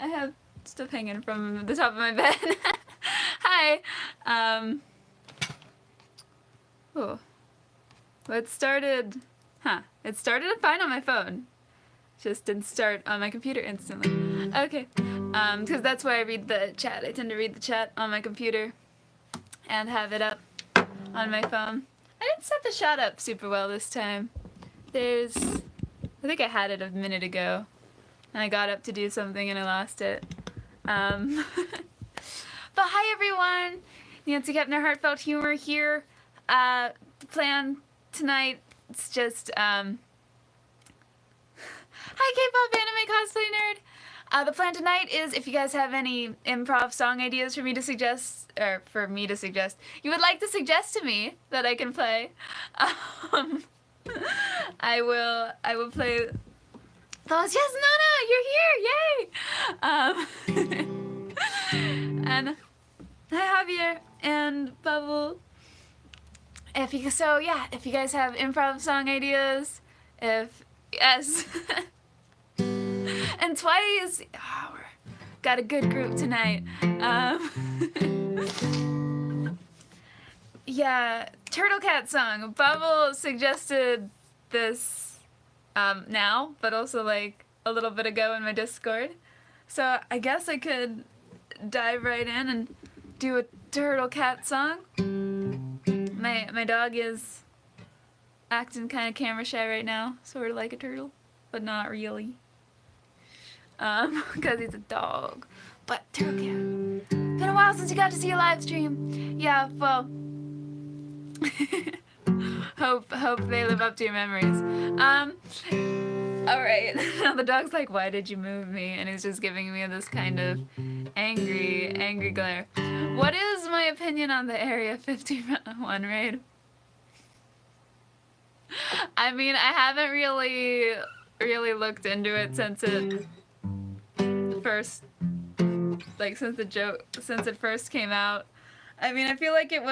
I have stuff hanging from the top of my bed. Hi. Oh. Well, it started fine on my phone. Just didn't start on my computer instantly. Okay. Because that's why I read the chat. I tend to read the chat on my computer and have it up on my phone. I didn't set the shot up super well this time. I think I had it a minute ago. And I got up to do something and I lost it. But hi everyone! Nancy Kepner, Heartfelt Humor here. The plan tonight, it's just, hi K-pop anime cosplay nerd! The plan tonight is if you guys have any improv song ideas for me to suggest, you would like to suggest to me that I can play, I will play those. Yes, Nana, you're here! Yay! And hi Javier and Bubble. If you guys have improv song ideas, yes. And twice, got a good group tonight. Yeah, Turtle Cat song. Bubble suggested this now, but also like a little bit ago in my Discord. So I guess I could dive right in and do a Turtle Cat song. My dog is acting kind of camera shy right now, sort of like a turtle, but not really. Because he's a dog. But Turtle Cat. Been a while since you got to see a live stream. Yeah, well. hope they live up to your memories. Alright. Now the dog's like, why did you move me? And he's just giving me this kind of angry glare. What is my opinion on the Area 51 raid? I mean, I haven't really looked into it since it first came out. I mean, I feel like it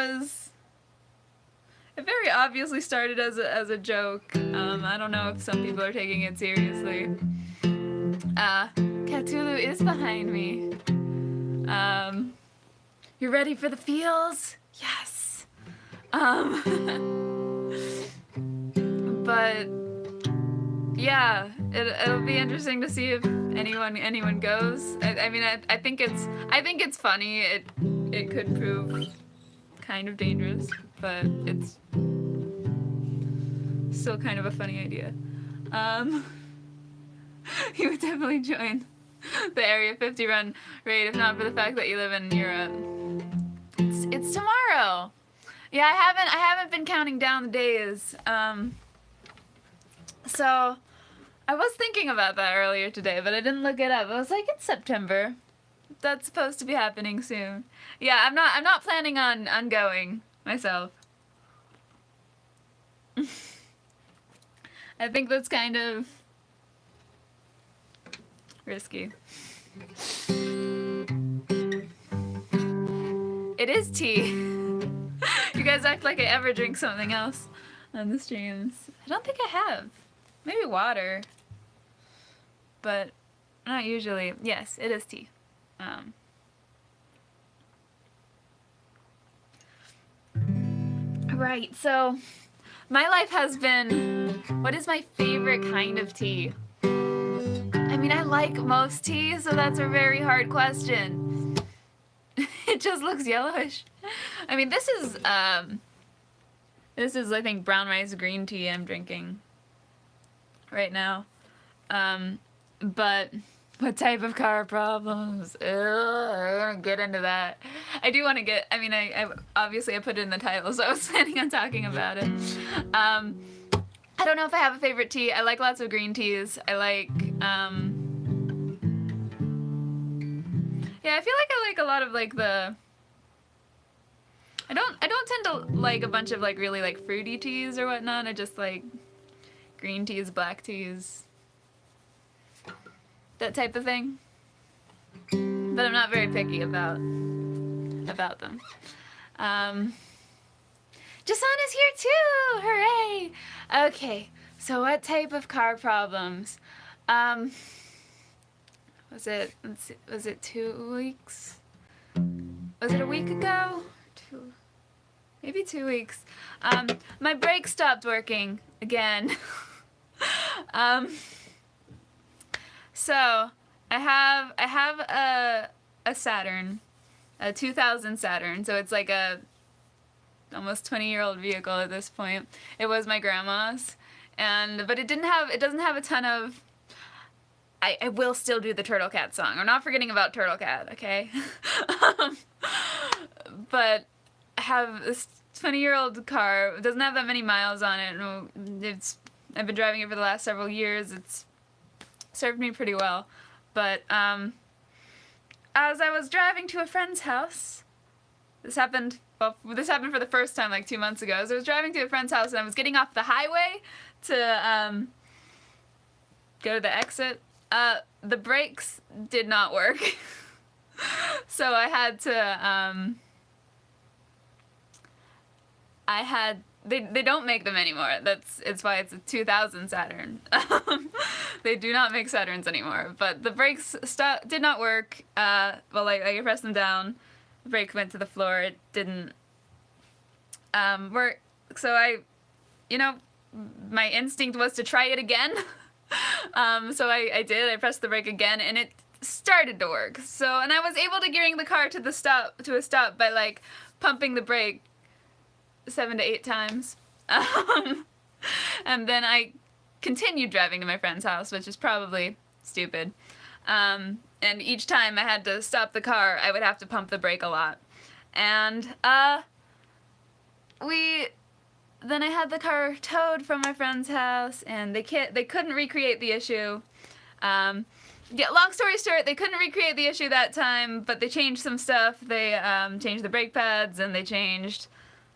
very obviously started as a joke. I don't know if some people are taking it seriously. Cthulhu is behind me. You ready for the feels? Yes. But yeah, it'll be interesting to see if anyone goes. I mean, I think it's funny. It could prove kind of dangerous, but it's still kind of a funny idea. You would definitely join the Area 51 raid if not for the fact that you live in Europe. It's tomorrow. Yeah, I haven't been counting down the days. So I was thinking about that earlier today, but I didn't look it up. I was like, it's September. That's supposed to be happening soon. Yeah, I'm not planning on going myself. I think that's kind of risky. It is tea. You guys act like I ever drink something else on the streams. I don't think I have. Maybe water. But not usually. Yes, it is tea. Right, so my life has been, what is my favorite kind of tea? I mean, I like most tea, so that's a very hard question. It just looks yellowish. I mean, this is I think brown rice green tea I'm drinking right now. But what type of car problems? Ugh, I don't want to get into that. I do want to get, I mean, I obviously I put it in the title, so I was planning on talking about it. I don't know if I have a favorite tea. I like lots of green teas. I like, yeah, I feel like I like a lot of like the, I don't tend to like a bunch of like really like fruity teas or whatnot. I just like green teas, black teas, that type of thing. But I'm not very picky about them. Jason is here too! Hooray! Okay, so what type of car problems? was it, let's see, was it 2 weeks? Was it a week ago? Maybe 2 weeks. My brake stopped working again. So I have a Saturn, a 2000 Saturn. So it's like a almost 20-year-old vehicle at this point. It was my grandma's, but it doesn't have a ton of. I will still do the Turtle Cat song. I'm not forgetting about Turtle Cat, okay? But I have this 20-year-old car. It doesn't have that many miles on it. I've been driving it for the last several years. It's served me pretty well. But as I was driving to a friend's house, this happened for the first time like 2 months ago. As I was driving to a friend's house and I was getting off the highway to go to the exit, the brakes did not work. So I had to, they don't make them anymore. It's why it's a 2000 Saturn. They do not make Saturns anymore. But the brakes did not work. Well, like I pressed them down, the brake went to the floor. It didn't work. So my instinct was to try it again. So I did. I pressed the brake again, and it started to work. And I was able to bring the car to a stop by like pumping the brake 7 to 8 times. And then I continued driving to my friend's house, which is probably stupid. And each time I had to stop the car, I would have to pump the brake a lot. And then I had the car towed from my friend's house, and they couldn't recreate the issue. Yeah, long story short, they couldn't recreate the issue that time, but they changed some stuff. They changed the brake pads, and they changed.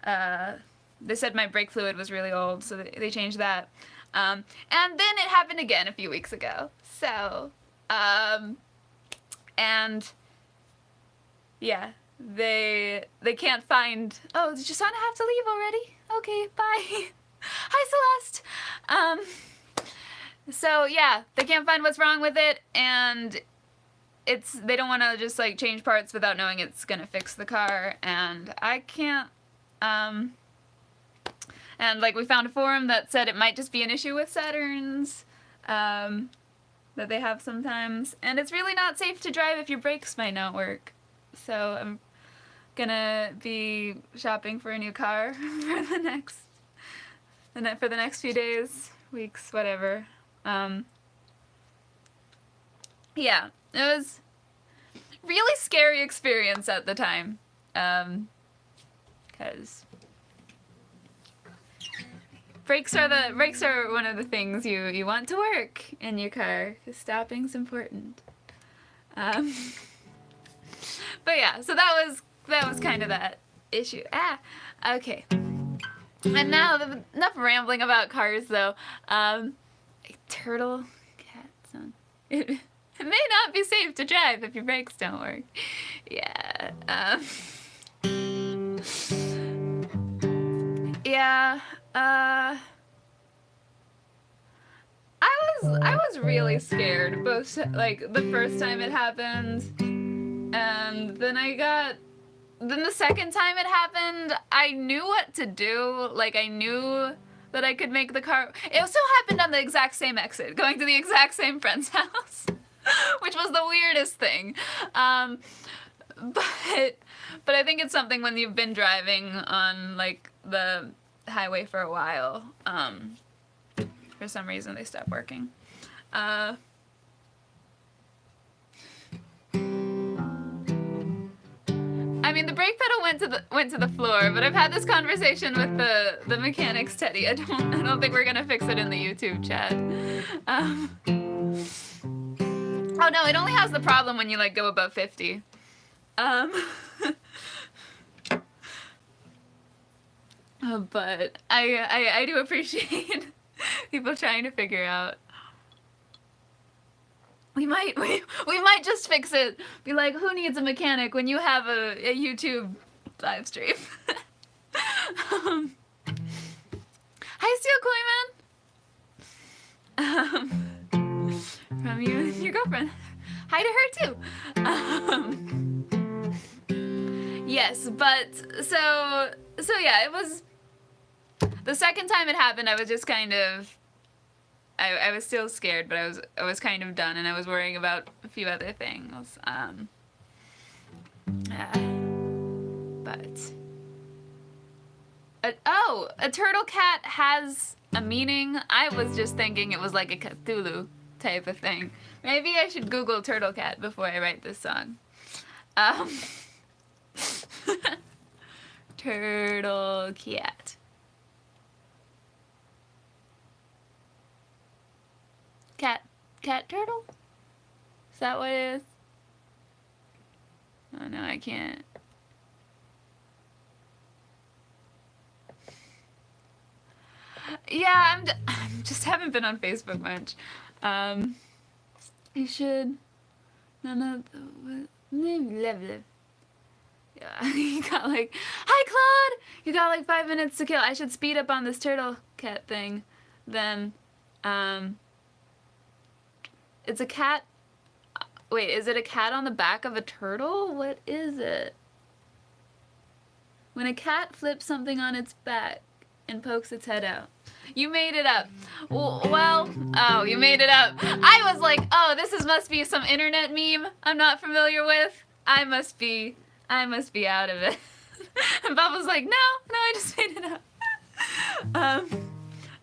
They said my brake fluid was really old, so they changed that. And then it happened again a few weeks ago. So, and yeah, they can't find. Oh, did Jasana have to leave already? Okay, bye. Hi, Celeste. So yeah, they can't find what's wrong with it, and they don't want to just like change parts without knowing it's gonna fix the car, and I can't. And like we found a forum that said it might just be an issue with Saturns, that they have sometimes, and it's really not safe to drive if your brakes might not work. So I'm gonna be shopping for a new car for the next few days, weeks, whatever. Yeah, it was a really scary experience at the time, because brakes are one of the things you want to work in your car, because stopping's important. But yeah, so that was kind of that issue. Okay. And now enough rambling about cars though. Turtle cat song. It may not be safe to drive if your brakes don't work. Yeah. Yeah. I was really scared both like the first time it happened, and then the second time it happened, I knew what to do. Like I knew that I could make the car. It also happened on the exact same exit, going to the exact same friend's house, which was the weirdest thing. But I think it's something when you've been driving on like the highway for a while. For some reason they stopped working. I mean, the brake pedal went to the floor, but I've had this conversation with the mechanics, Teddy. I don't think we're gonna fix it in the YouTube chat. Oh no, it only has the problem when you like go above 50. But I do appreciate people trying to figure out. We might just fix it. Be like, who needs a mechanic when you have a YouTube live stream? Hi, Steel Koi Man. From you and your girlfriend. hi to her too. Yes, but so yeah, it was the second time it happened. I was just kind of, I was still scared, but I was kind of done, and I was worrying about a few other things. A turtle cat has a meaning. I was just thinking it was like a Cthulhu type of thing. Maybe I should Google turtle cat before I write this song. Turtle cat. Cat turtle? Is that what it is? Oh no, I can't. Yeah, I'm just haven't been on Facebook much. You should. No. Yeah, you got like, hi Claude! You got like 5 minutes to kill. I should speed up on this turtle cat thing. Then, it's a cat. Wait, is it a cat on the back of a turtle? What is it? When a cat flips something on its back and pokes its head out. You made it up. Well, oh, you made it up. I was like, oh, must be some internet meme I'm not familiar with. I must be out of it. And Bob was like, no, I just made it up.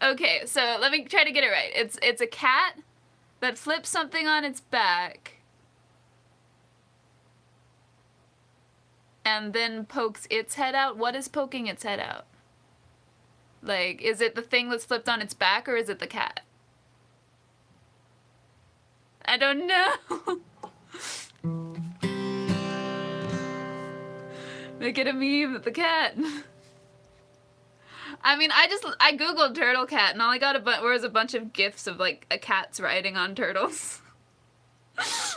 Okay, so let me try to get it right. It's a cat that flips something on its back and then pokes its head out. What is poking its head out? Like, is it the thing that's flipped on its back, or is it the cat? I don't know. Make it a meme with the cat. I mean, I googled turtle cat, and all I got was a bunch of gifs of, like, a cat's riding on turtles.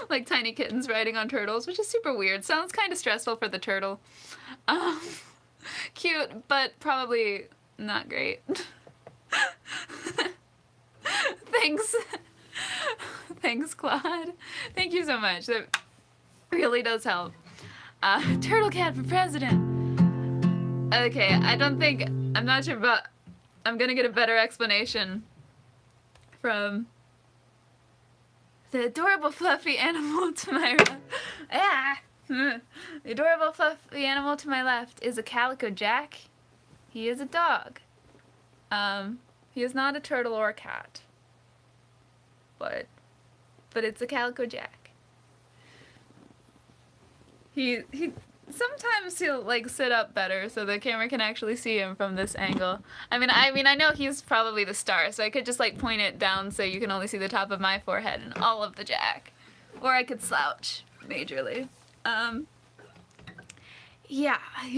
Like tiny kittens riding on turtles, which is super weird. Sounds kind of stressful for the turtle. Cute, but probably not great. Thanks, Claude. Thank you so much. That really does help. Turtle cat for president. Okay, I'm not sure, but I'm gonna get a better explanation from the adorable fluffy animal to my left. The adorable fluffy animal to my left is a calico jack. He is a dog. He is not a turtle or a cat. But it's a calico jack. He sometimes he'll like sit up better so the camera can actually see him from this angle. I mean I know he's probably the star, so I could just like point it down so you can only see the top of my forehead and all of the jack. Or I could slouch majorly. Yeah, I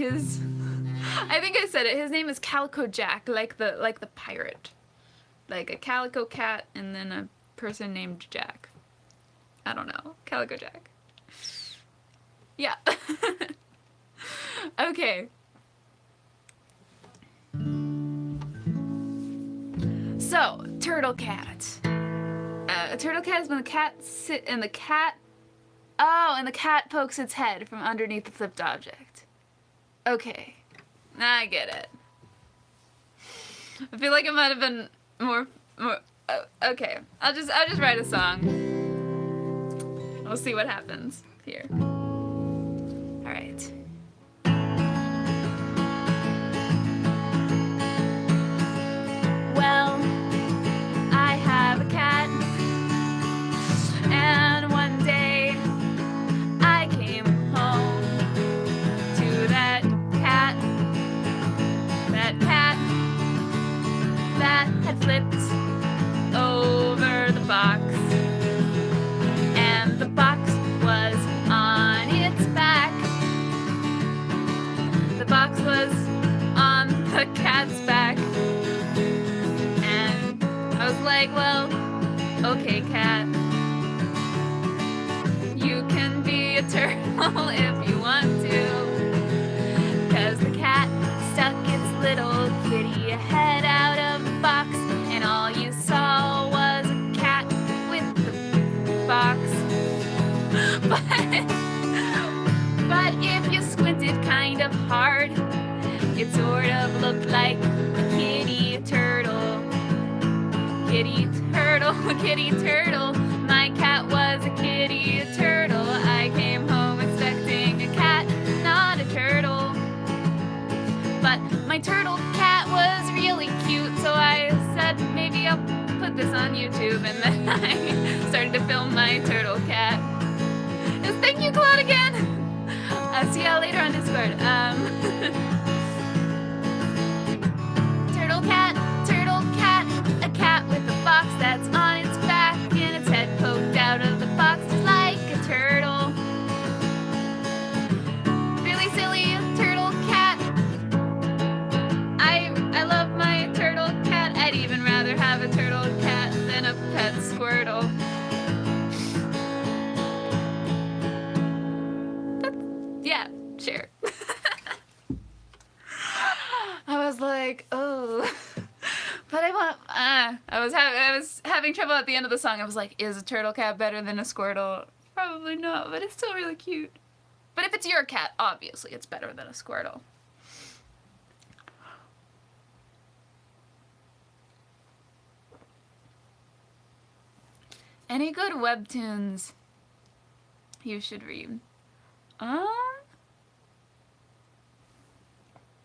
think I said it. His name is Calico Jack, like the pirate. Like a calico cat and then a person named Jack. I don't know. Calico Jack. Yeah. Okay. So, turtle cat. A turtle cat is when the cat and the cat pokes its head from underneath the flipped object. Okay. Now I get it. I feel like it might have been more okay. I'll just write a song. We'll see what happens here. All right. Well, I have a cat, and one day I came home to that cat that had flipped over the box, and the box was on its back. The box was on the cat's back, and I was like, well, okay, cat, you can be a turtle if you want to, 'cause the cat stuck its little kitty head out of the box, and all you saw was a cat with the box. But if you squinted kind of hard, it sort of looked like a kitty turtle. Kitty turtle, kitty turtle. My cat was a kitty turtle. I came home expecting a cat, not a turtle. But my turtle cat was really cute, so I said maybe I'll put this on YouTube, and then I started to film my turtle cat. Yes, thank you, Claude, again. See y'all later on Discord. Turtle cat, a cat with a box that's on its back and its head poked out of the box just like a turtle. Really silly turtle cat. I love my turtle cat. I'd even rather have a turtle cat than a pet squirtle. Yeah, sure. I was like, oh, but I want. I was having trouble at the end of the song. I was like, is a turtle cat better than a squirtle? Probably not, but it's still really cute. But if it's your cat, obviously it's better than a squirtle. Any good webtoons you should read?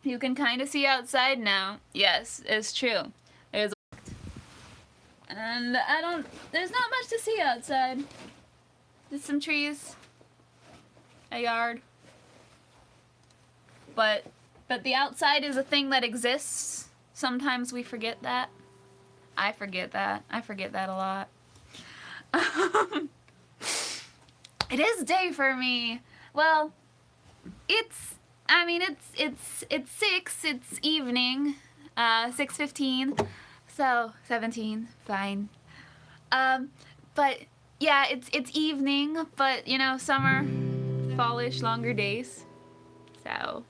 You can kind of see outside now. Yes, it's true. And there's not much to see outside. Just some trees, a yard. But the outside is a thing that exists. Sometimes we forget that. I forget that. I forget that a lot. It is day for me. Well, it's 6, it's evening, 6:15, so 17, fine. But yeah, it's evening, but you know, summer, fallish, longer days, so.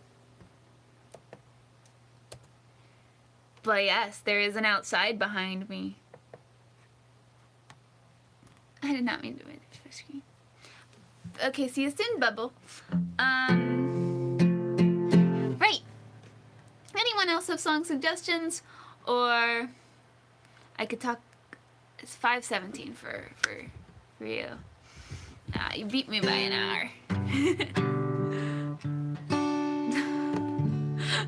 But yes, there is an outside behind me. I did not mean to make the screen. Okay, see you soon, Bubble. Right. Anyone else have song suggestions? Or I could talk. It's 5:17 for you. You beat me by an hour.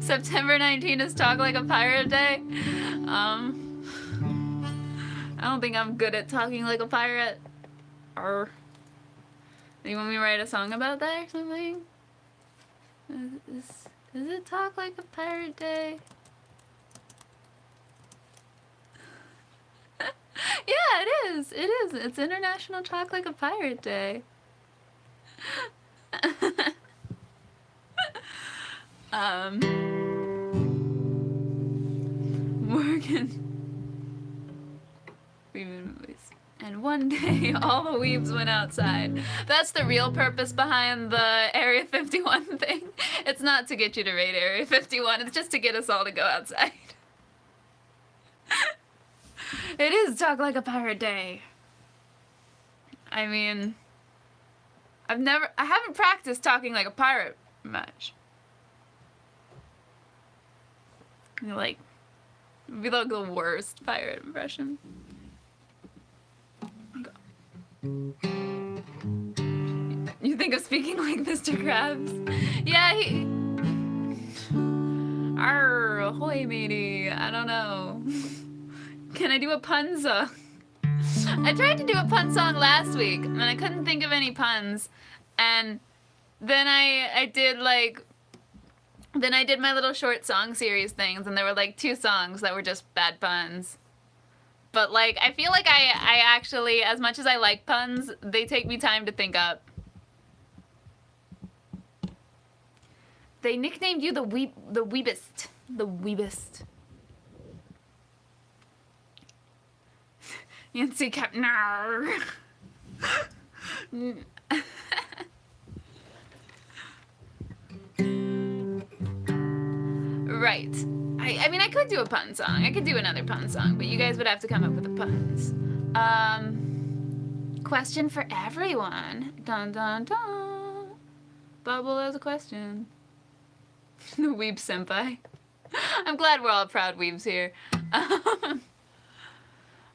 September 19th is Talk Like a Pirate Day. I don't think I'm good at talking like a pirate. Or you want me to write a song about that or something? Is it Talk Like a Pirate Day? Yeah, it is. It is. It's International Talk Like a Pirate Day. Morgan. And one day, all the weebs went outside. That's the real purpose behind the Area 51 thing. It's not to get you to raid Area 51, it's just to get us all to go outside. It is Talk Like a Pirate Day. I mean, I haven't practiced talking like a pirate much. Like, it'd be like the worst pirate impression. You think of speaking like Mr. Krabs? Yeah, he... Arr, ahoy, matey. I don't know. Can I do a pun song? I tried to do a pun song last week, and I couldn't think of any puns. And then I did, like... Then I did my little short song series things, and there were, like, 2 songs that were just bad puns. But, like, I feel like I actually, as much as I like puns, they take me time to think up. They nicknamed you the Weebist. The Weebist. Yancy Kepner. Right. I mean, I could do a pun song. I could do another pun song, but you guys would have to come up with the puns. Question for everyone. Dun dun dun. Bubble has a question. The Weeb Senpai. I'm glad we're all proud weebs here.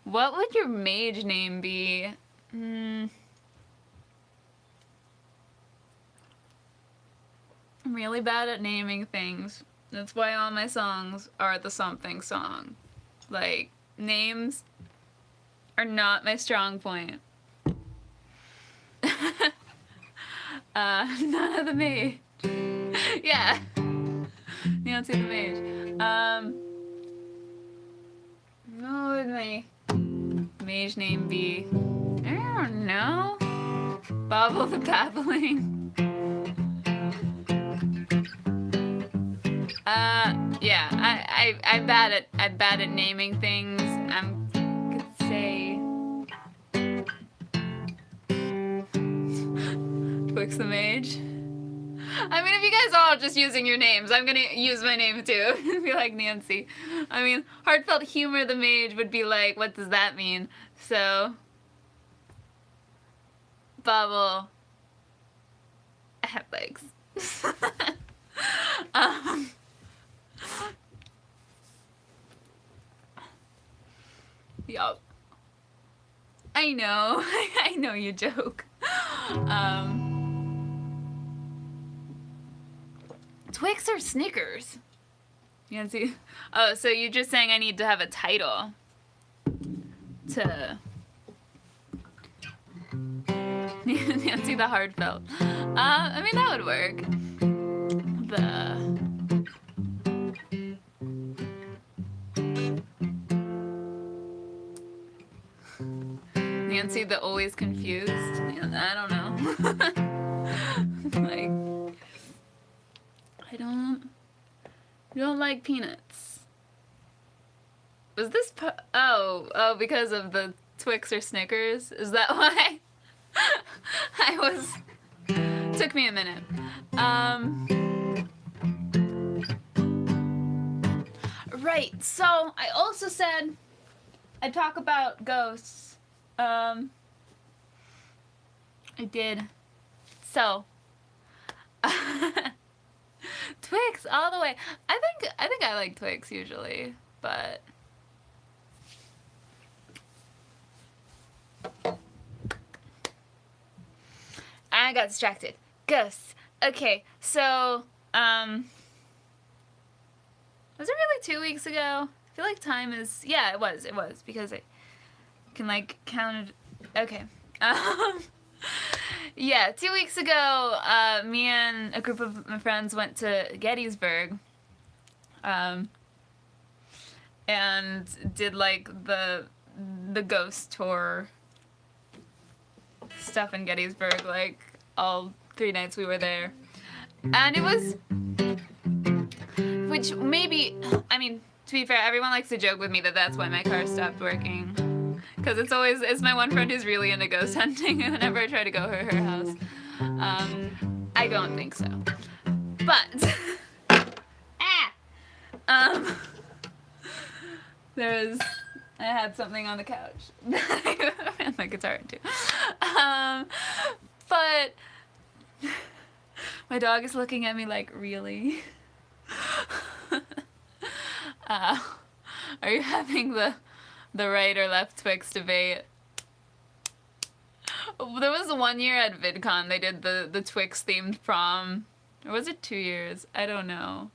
What would your mage name be? I'm really bad at naming things. That's why all my songs are the something song. Like, names are not my strong point. None of the mage. Yeah. Nancy the mage. What would my mage name be? I don't know. Bobble the Babbling. Yeah, I'm bad at naming things. Could say Twix the Mage. I mean, if you guys are all just using your names, I'm gonna use my name too. Be like Nancy. I mean, Heartfelt Humor the Mage would be like, what does that mean? So, Bubble. I have legs. Yup. I know. I know you joke. Twix or Snickers? Nancy. Oh, so you're just saying I need to have a title to Nancy the Heartfelt. I mean, that would work. Nancy the Always Confused? I don't know. Like, I don't like peanuts. Was this oh, because of the Twix or Snickers? Is that why? Took me a minute. Right, so I also said I'd talk about ghosts. I did. So, Twix all the way. I think I like Twix usually, but I got distracted. Ghosts. Okay, so was it really 2 weeks ago? I feel like time is, yeah, it was because I can like count it. Okay. Yeah, 2 weeks ago, me and a group of my friends went to Gettysburg, and did like the ghost tour stuff in Gettysburg, like all 3 nights we were there, and it was, which maybe, I mean, to be fair, everyone likes to joke with me that that's why my car stopped working. Because it's my one friend who's really into ghost hunting, and whenever I try to go to her house, I don't think so. But, I had something on the couch. And my guitar too. But, my dog is looking at me like, really? Are you having the right or left Twix debate? There was 1 year at VidCon they did the Twix themed prom, or was it 2 years? I don't know,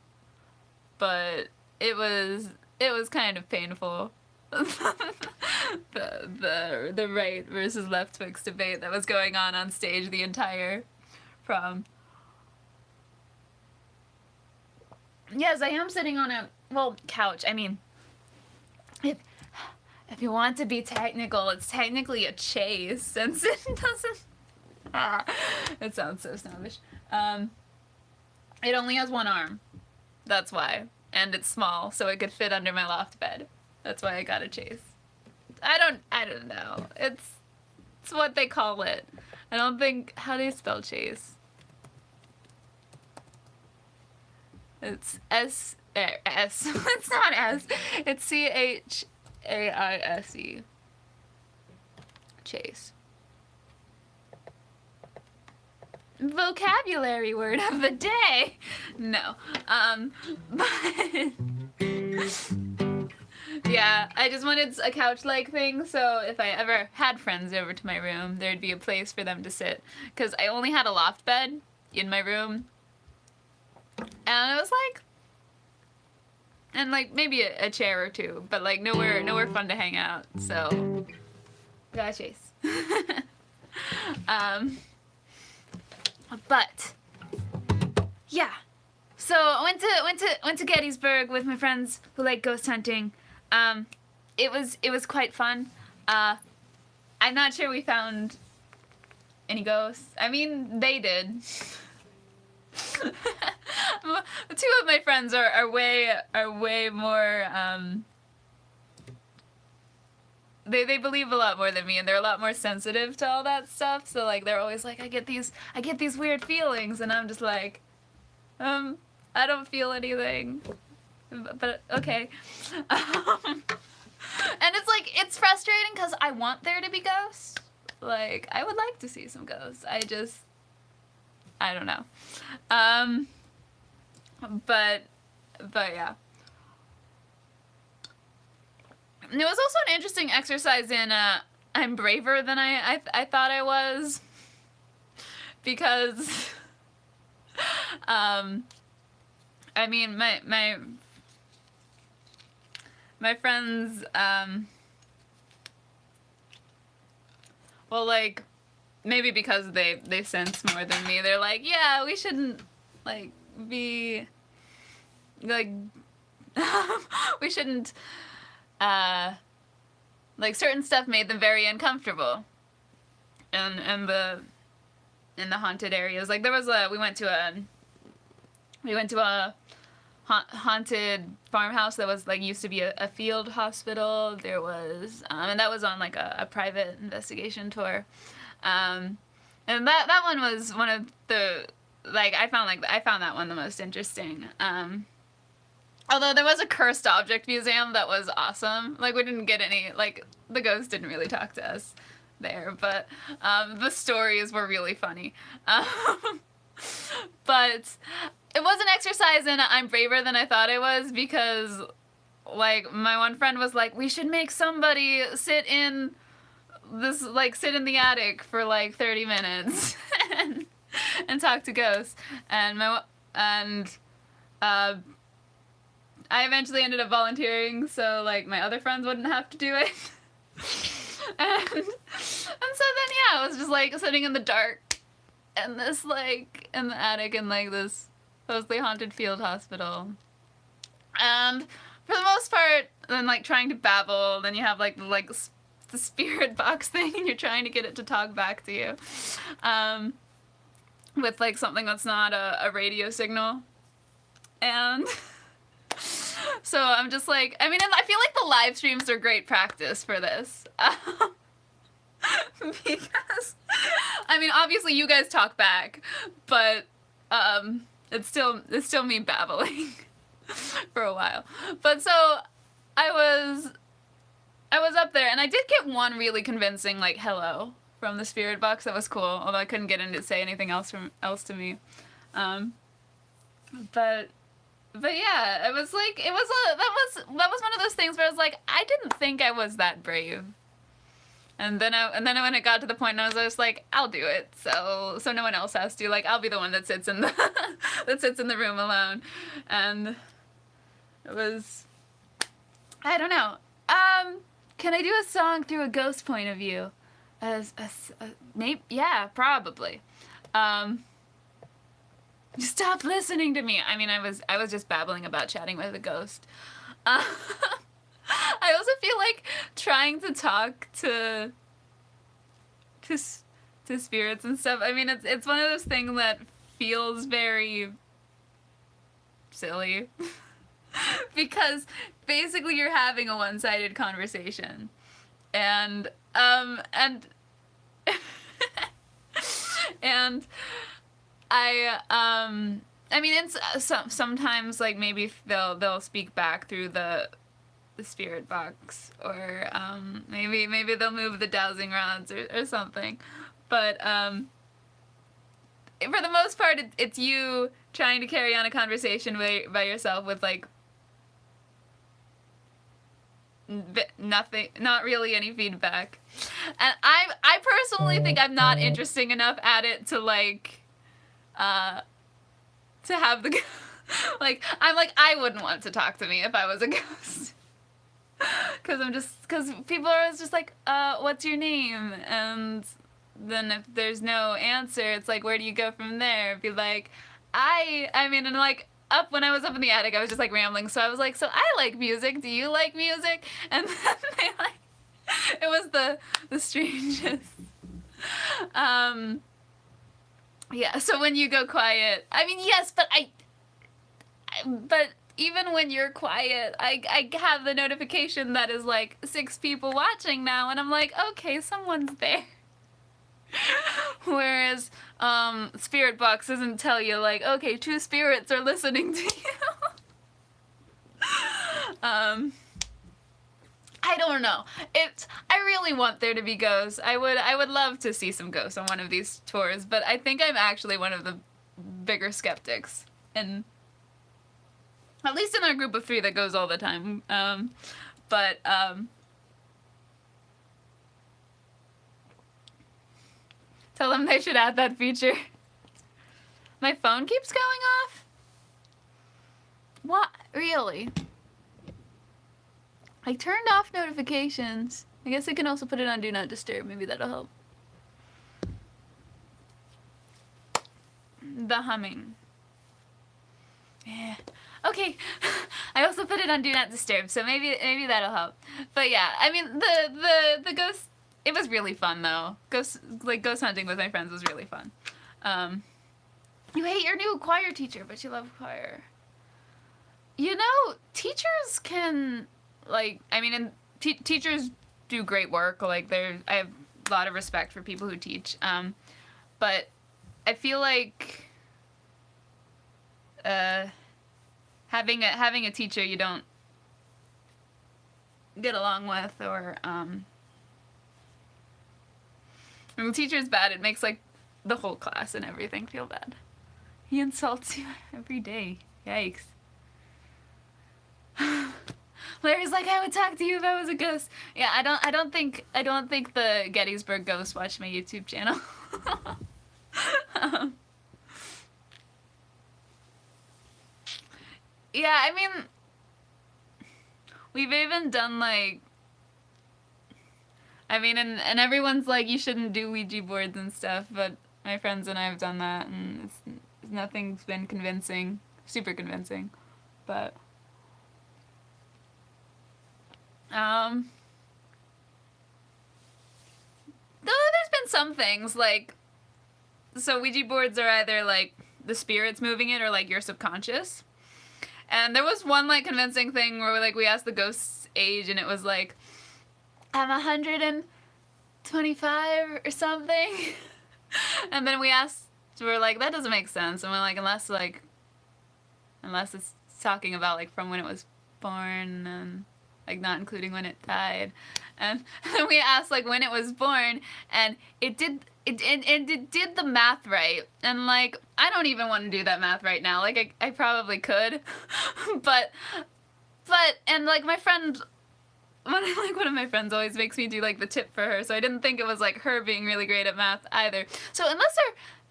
but it was kind of painful. the right versus left Twix debate that was going on stage the entire prom. Yes, I am sitting on a couch. I mean, if you want to be technical, it's technically a chaise, since it doesn't... it sounds so snobbish. It only has one arm. That's why. And it's small, so it could fit under my loft bed. That's why I got a chaise. I don't know. It's what they call it. I don't think... How do you spell chaise? It's S. It's not S. It's CHAISE. Chase. vocabulary word of the day. No. But yeah, I just wanted a couch-like thing, so if I ever had friends over to my room, there'd be a place for them to sit. Because I only had a loft bed in my room, and it was like, and like maybe a chair or two, but like nowhere fun to hang out. So, gotta chase. But yeah, so I went to Gettysburg with my friends who like ghost hunting. It was quite fun. I'm not sure we found any ghosts. I mean, they did. Two of my friends are way more. They believe a lot more than me, and they're a lot more sensitive to all that stuff. So like they're always like, I get these weird feelings, and I'm just like, I don't feel anything, but okay. And it's like, it's frustrating because I want there to be ghosts. Like, I would like to see some ghosts. I don't know. But yeah. It was also an interesting exercise in, I'm braver than I thought I was. Because, I mean, my friends, well, like, maybe because they sense more than me, they're like, yeah, we shouldn't, like, be, like, we shouldn't, like, certain stuff made them very uncomfortable in the haunted areas. Like, there was we went to a haunted farmhouse that was like used to be a field hospital. There was and that was on like a private investigation tour, and that one was one of the, like, I found that one the most interesting. Although there was a cursed object museum that was awesome. Like, we didn't get any, like, the ghost didn't really talk to us there, but the stories were really funny. But it was an exercise in I'm braver than I thought I was, because, like, my one friend was like, we should make somebody sit in the attic for like 30 minutes and talk to ghosts. And I eventually ended up volunteering, so like my other friends wouldn't have to do it. and so then yeah, I was just like sitting in the dark and this like in the attic in like this supposedly haunted field hospital. And for the most part, then like trying to babble, then you have like the spirit box thing, and you're trying to get it to talk back to you. With like something that's not a radio signal. And so I'm just like, I mean, I feel like the live streams are great practice for this. Because, I mean, obviously you guys talk back, but it's still me babbling for a while. But so I was up there, and I did get one really convincing like hello from the spirit box. That was cool, although I couldn't get him to say anything else to me. But yeah, it was like, that was one of those things where I was like, I didn't think I was that brave. And then when it got to the point, I was just like, I'll do it. So no one else has to. Like, I'll be the one that sits in the room alone. And it was, I don't know. Can I do a song through a ghost point of view? Maybe, yeah, probably. Stop listening to me. I mean, I was just babbling about chatting with a ghost. I also feel like trying to talk to spirits and stuff. I mean, it's one of those things that feels very silly. Because basically you're having a one-sided conversation. And and I mean, it's sometimes like maybe they'll speak back through the spirit box, or maybe they'll move the dowsing rods or something, but for the most part, it's you trying to carry on a conversation by yourself with like nothing, not really any feedback. And I personally think I'm not interesting enough at it to like to have the like I wouldn't want to talk to me if I was a ghost. Because people are always just like, what's your name? And then if there's no answer, it's like, where do you go from there? Be like, I mean, and like, when I was up in the attic, I was just like rambling. So I was like, so I like music. Do you like music? And then they like, it was the strangest. Yeah, so when you go quiet, I mean, yes, but even when you're quiet, I have the notification that is like 6 people watching now, and I'm like, okay, someone's there. Whereas Spirit Box doesn't tell you like, okay, 2 spirits are listening to you. I don't know. I really want there to be ghosts. I would love to see some ghosts on one of these tours, but I think I'm actually one of the bigger skeptics, and at least in our group of 3 that goes all the time. Tell them they should add that feature. My phone keeps going off? What? Really? I turned off notifications. I guess I can also put it on Do Not Disturb. Maybe that'll help. The humming. Yeah. Okay. I also put it on Do Not Disturb, so maybe that'll help. But yeah, I mean the ghost, it was really fun though. Ghost hunting with my friends was really fun. You hate your new choir teacher, but you love choir. You know, teachers can like, I mean, and teachers do great work. Like I have a lot of respect for people who teach. But I feel like having a teacher you don't get along with, or when the teacher's bad, it makes like the whole class and everything feel bad. He insults you every day. Yikes. Larry's like, I would talk to you if I was a ghost. Yeah, I don't think the Gettysburg Ghosts watch my YouTube channel. Yeah, I mean, we've even done like, I mean, and everyone's like, you shouldn't do Ouija boards and stuff, but my friends and I have done that, and nothing's been convincing, super convincing, but though there's been some things like, so Ouija boards are either like the spirits moving it or like your subconscious. And there was one like convincing thing where like we asked the ghost's age, and it was like, I'm 125 or something. And then we were like, that doesn't make sense. And we're like, unless it's talking about like from when it was born and like not including when it died. And then we asked like when it was born, and it did the math right. And like, I don't even want to do that math right now. Like I probably could, but and like my friend, one of my friends always makes me do like the tip for her, so I didn't think it was like her being really great at math either. So unless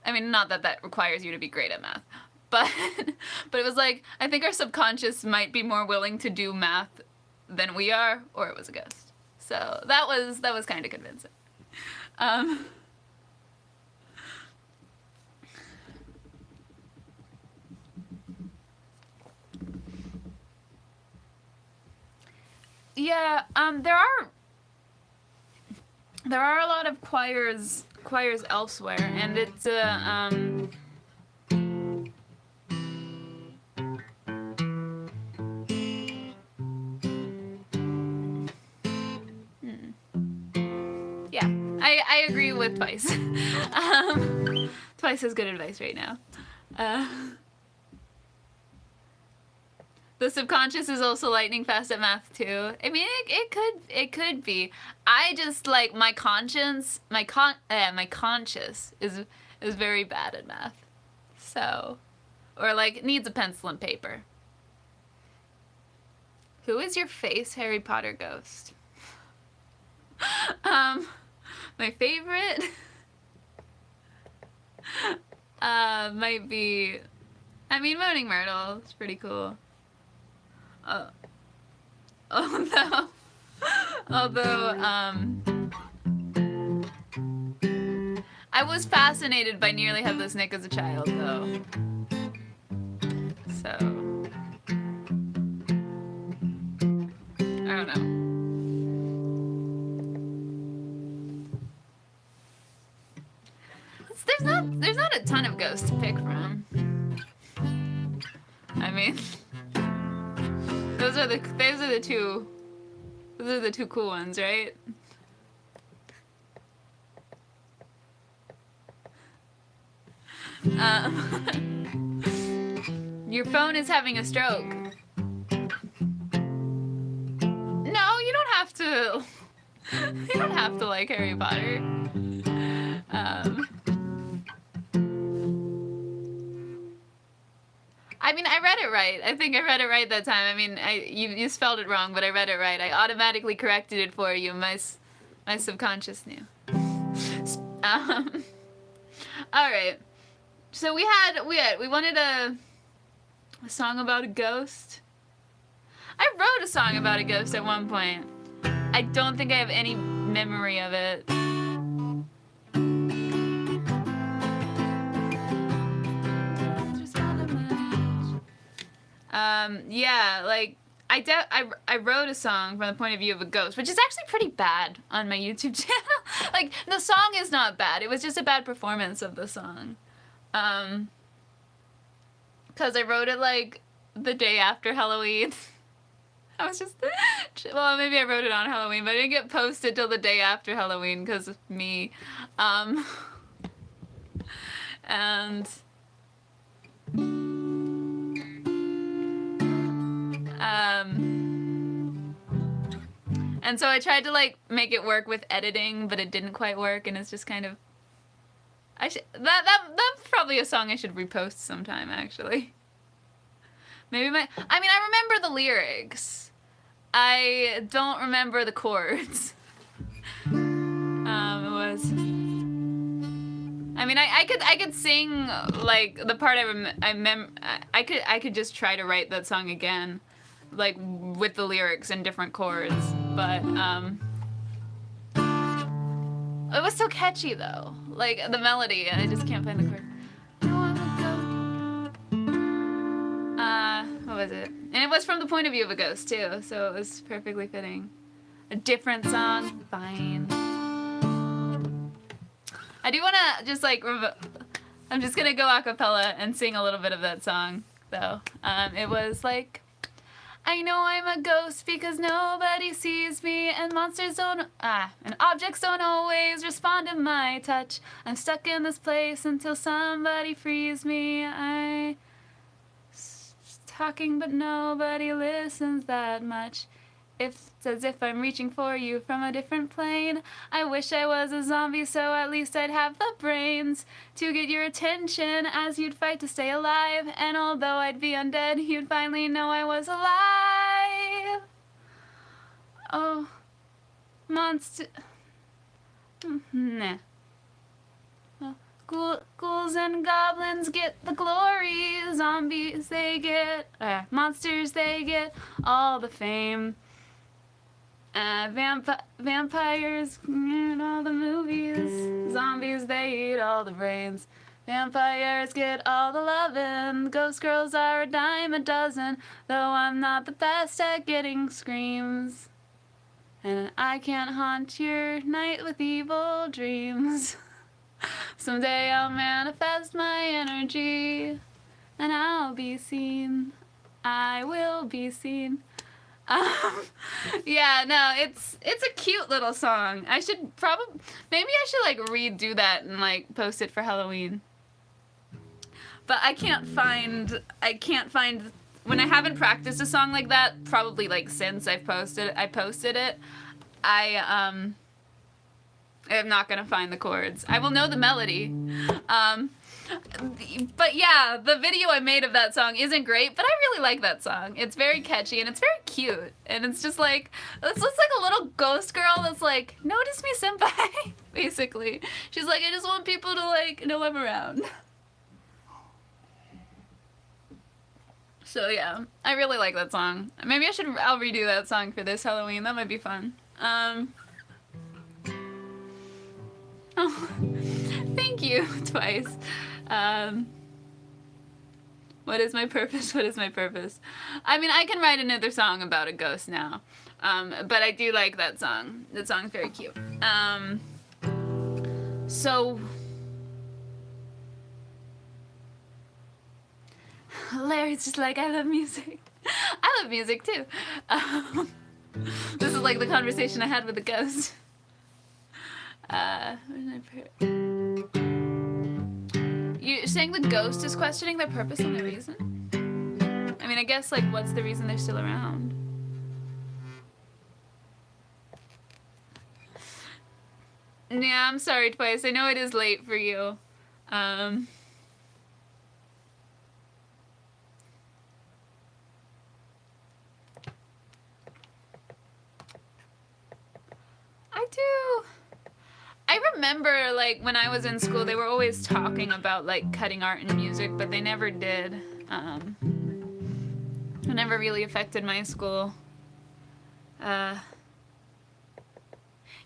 I mean, not that requires you to be great at math, but it was like, I think our subconscious might be more willing to do math than we are, or it was a ghost. So that was kind of convincing. Yeah, there are a lot of choirs elsewhere, and it's yeah, I agree with Twice. Twice has good advice right now. The subconscious is also lightning fast at math too. I mean, it could be. I just like my conscience is is very bad at math. So, or like needs a pencil and paper. Who is your face Harry Potter ghost? My favorite might be, I mean, Moaning Myrtle. It's pretty cool. Although, I was fascinated by Nearly Headless Nick as a child, though. So, I don't know. There's not a ton of ghosts to pick from. I mean, those are the two cool ones, right? Your phone is having a stroke. No, you don't have to. You don't have to like Harry Potter. I mean, I read it right. I think I read it right that time. I mean, you spelled it wrong, but I read it right. I automatically corrected it for you. My subconscious knew. All right. So we wanted a song about a ghost. I wrote a song about a ghost at one point. I don't think I have any memory of it. Yeah, like I wrote a song from the point of view of a ghost, which is actually pretty bad on my YouTube channel. Like, the song is not bad. It was just a bad performance of the song. 'Cause I wrote it like the day after Halloween. I was just, well, maybe I wrote it on Halloween, but I didn't get posted till the day after Halloween because of me. And so I tried to like make it work with editing, but it didn't quite work, and it's just kind of, that's probably a song I should repost sometime, actually. Maybe I remember the lyrics. I don't remember the chords. I could sing like the part I could just try to write that song again, like with the lyrics and different chords, but it was so catchy though, like the melody, and I just can't find the chord. What was it? And it was from the point of view of a ghost too, so it was perfectly fitting. A different song, fine. I do want to just like, I'm just going to go a cappella and sing a little bit of that song, though. It was like, I know I'm a ghost because nobody sees me, and monsters don't, and objects don't always respond to my touch. I'm stuck in this place until somebody frees me. I'm talking but nobody listens that much. It's as if I'm reaching for you from a different plane. I wish I was a zombie so at least I'd have the brains to get your attention as you'd fight to stay alive. And although I'd be undead, you'd finally know I was alive. Oh, monster. Nah. Ghouls and goblins get the glory. Zombies, they get... monsters, they get all the fame. Vampires get all the movies. Zombies, they eat all the brains. Vampires get all the lovin'. Ghost girls are a dime a dozen. Though I'm not the best at getting screams. And I can't haunt your night with evil dreams. Someday I'll manifest my energy, and I'll be seen. I will be seen. Yeah, no, it's a cute little song. I should maybe I should like redo that and like post it for Halloween. But I can't find when I haven't practiced a song like that, probably like since I posted it, I'm not gonna find the chords. I will know the melody. But yeah, the video I made of that song isn't great, but I really like that song. It's very catchy and it's very cute. And it's just like, it's just like a little ghost girl that's like, notice me, senpai, basically. She's like, I just want people to like know I'm around. So yeah, I really like that song. Maybe I'll redo that song for this Halloween. That might be fun. Oh, thank you twice. What is my purpose? What is my purpose? I mean, I can write another song about a ghost now. But I do like that song. That song's very cute. So Larry's just like, I love music. I love music too. This is like the conversation I had with the ghost. You're saying the ghost is questioning their purpose and their reason? I mean, I guess, like, what's the reason they're still around? Yeah, I'm sorry, Twice. I know it is late for you. I do. I remember, like, when I was in school, they were always talking about, like, cutting art and music, but they never did. It never really affected my school.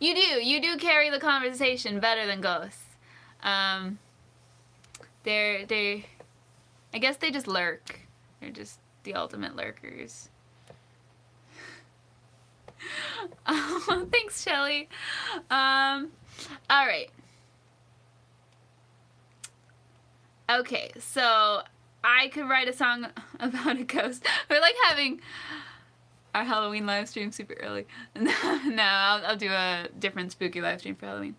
You do carry the conversation better than ghosts. I guess they just lurk. They're just the ultimate lurkers. Oh, thanks, Shelly. Alright. Okay, so I could write a song about a ghost. We're like having our Halloween live stream super early. No, I'll do a different spooky live stream for Halloween.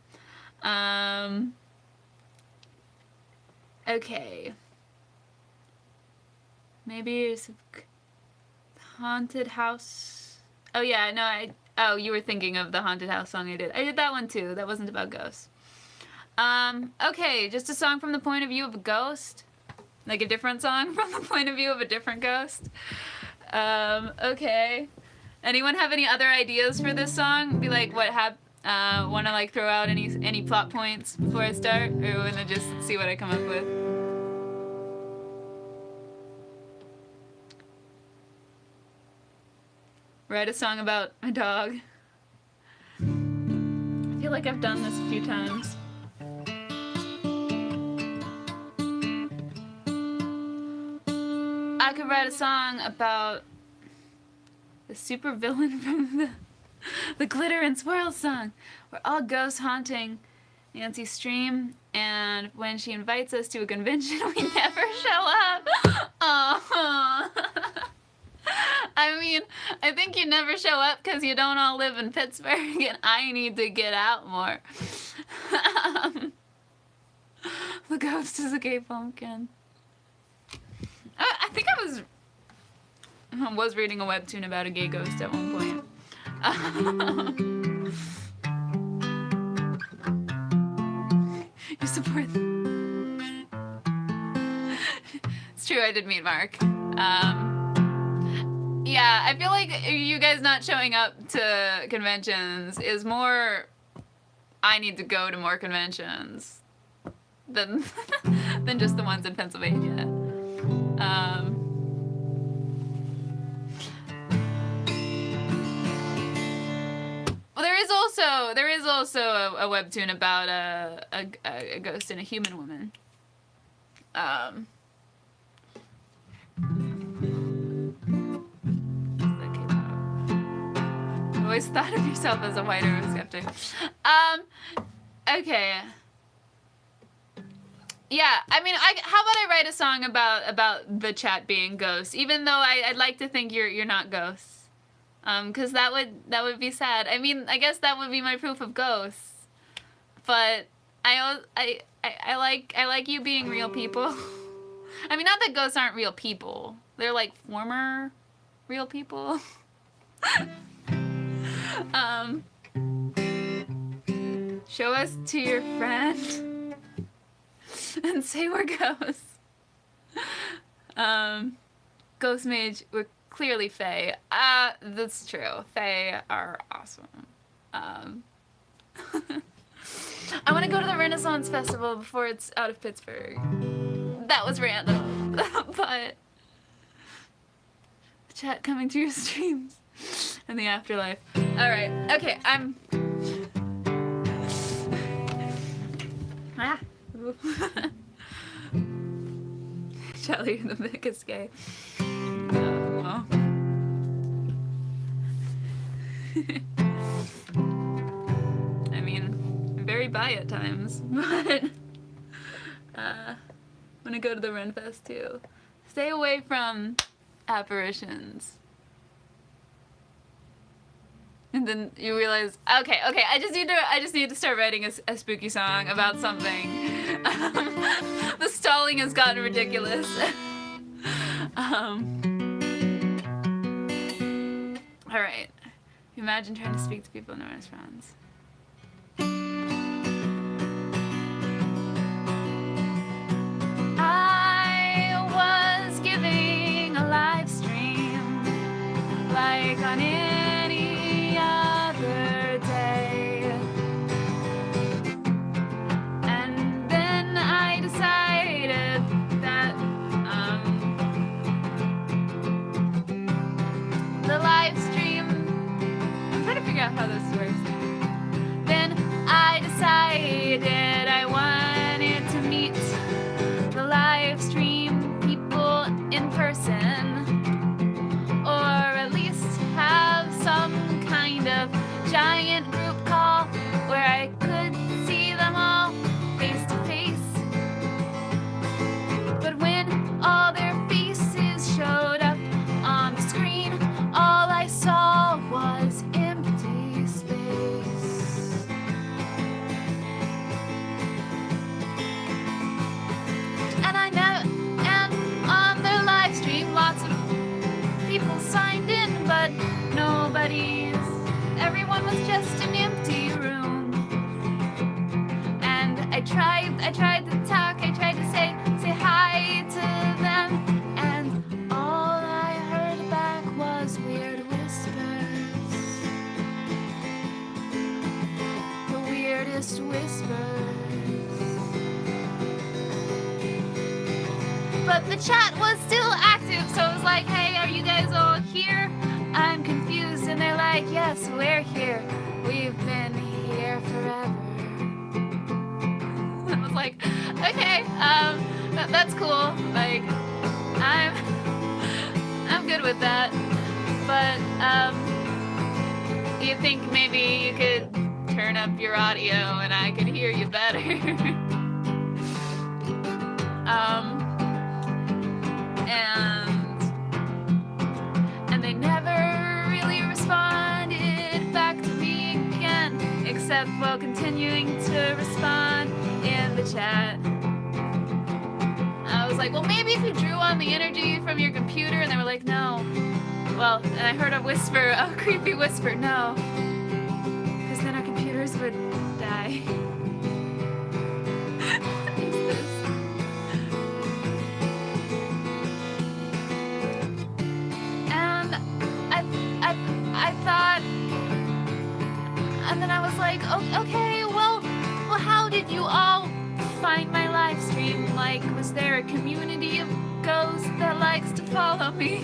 Okay. Maybe it's haunted house. Oh yeah, no, oh, you were thinking of the haunted house song I did. I did that one too. That wasn't about ghosts. Okay, just a song from the point of view of a ghost. Like a different song from the point of view of a different ghost. Okay. Anyone have any other ideas for this song? Be like, wanna like throw out any plot points before I start? Or wanna just see what I come up with? Write a song about a dog. I feel like I've done this a few times. I could write a song about the supervillain from the Glitter and Swirl song. We're all ghosts haunting Nancy's stream, and when she invites us to a convention, we never show up. Oh. I mean, I think you never show up because you don't all live in Pittsburgh, and I need to get out more. The ghost is a gay pumpkin. I think I was reading a webtoon about a gay ghost at one point. You support. It's true, I did meet Mark. Yeah, I feel like you guys not showing up to conventions is more I need to go to more conventions than just the ones in Pennsylvania. Well, there is also a webtoon about a ghost and a human woman. Always thought of yourself as a white Earth skeptic. Okay. Yeah, I mean, how about I write a song about the chat being ghosts, even though I'd like to think you're not ghosts, because that would be sad. I mean, I guess that would be my proof of ghosts, but I like you being real people. I mean, not that ghosts aren't real people; they're like former real people. Show us to your friend and say we're ghosts. Ghost Mage, we're clearly Fae. That's true. Fae are awesome. I want to go to the Renaissance Festival before it's out of Pittsburgh. That was random, but the chat coming to your streams in the afterlife. All right, okay, I'm. Charlie, the biggest gay. Well. I mean, I'm very bi at times, but I'm gonna go to the Renfest too. Stay away from apparitions. And then you realize, okay, I just need to start writing a spooky song about something. The stalling has gotten ridiculous. All right. Imagine trying to speak to people in restaurants. I was giving a live stream like on any other day, and then I decided that the live stream, I'm trying to figure out how this works. Then I decided I wanted to meet the live stream people in person, or at least have some kind of giant group call where I could see them all face to face. But when all their faces showed up on the screen, all I saw was empty space. And I know, and on their live stream, lots of people signed in, but everyone was just an empty room. And I tried to talk, I tried to say hi to them, and all I heard back was weird whispers. The weirdest whispers. But the chat was still active, so it was like, hey, are you guys all here? I'm confused, and they're like, yes, we're here. We've been here forever. I was like, okay, that's cool. Like, I'm good with that. But you think maybe you could turn up your audio and I could hear you better? And they never really responded back to me again, except while continuing to respond in the chat. I was like, well, maybe if you drew on the energy from your computer, and they were like, no. Well, and I heard a whisper, a creepy whisper, no. Because then our computers would die. What is this? And I thought, and then I was like, oh, okay, well, how did you all find my live stream? Like, was there a community of ghosts that likes to follow me?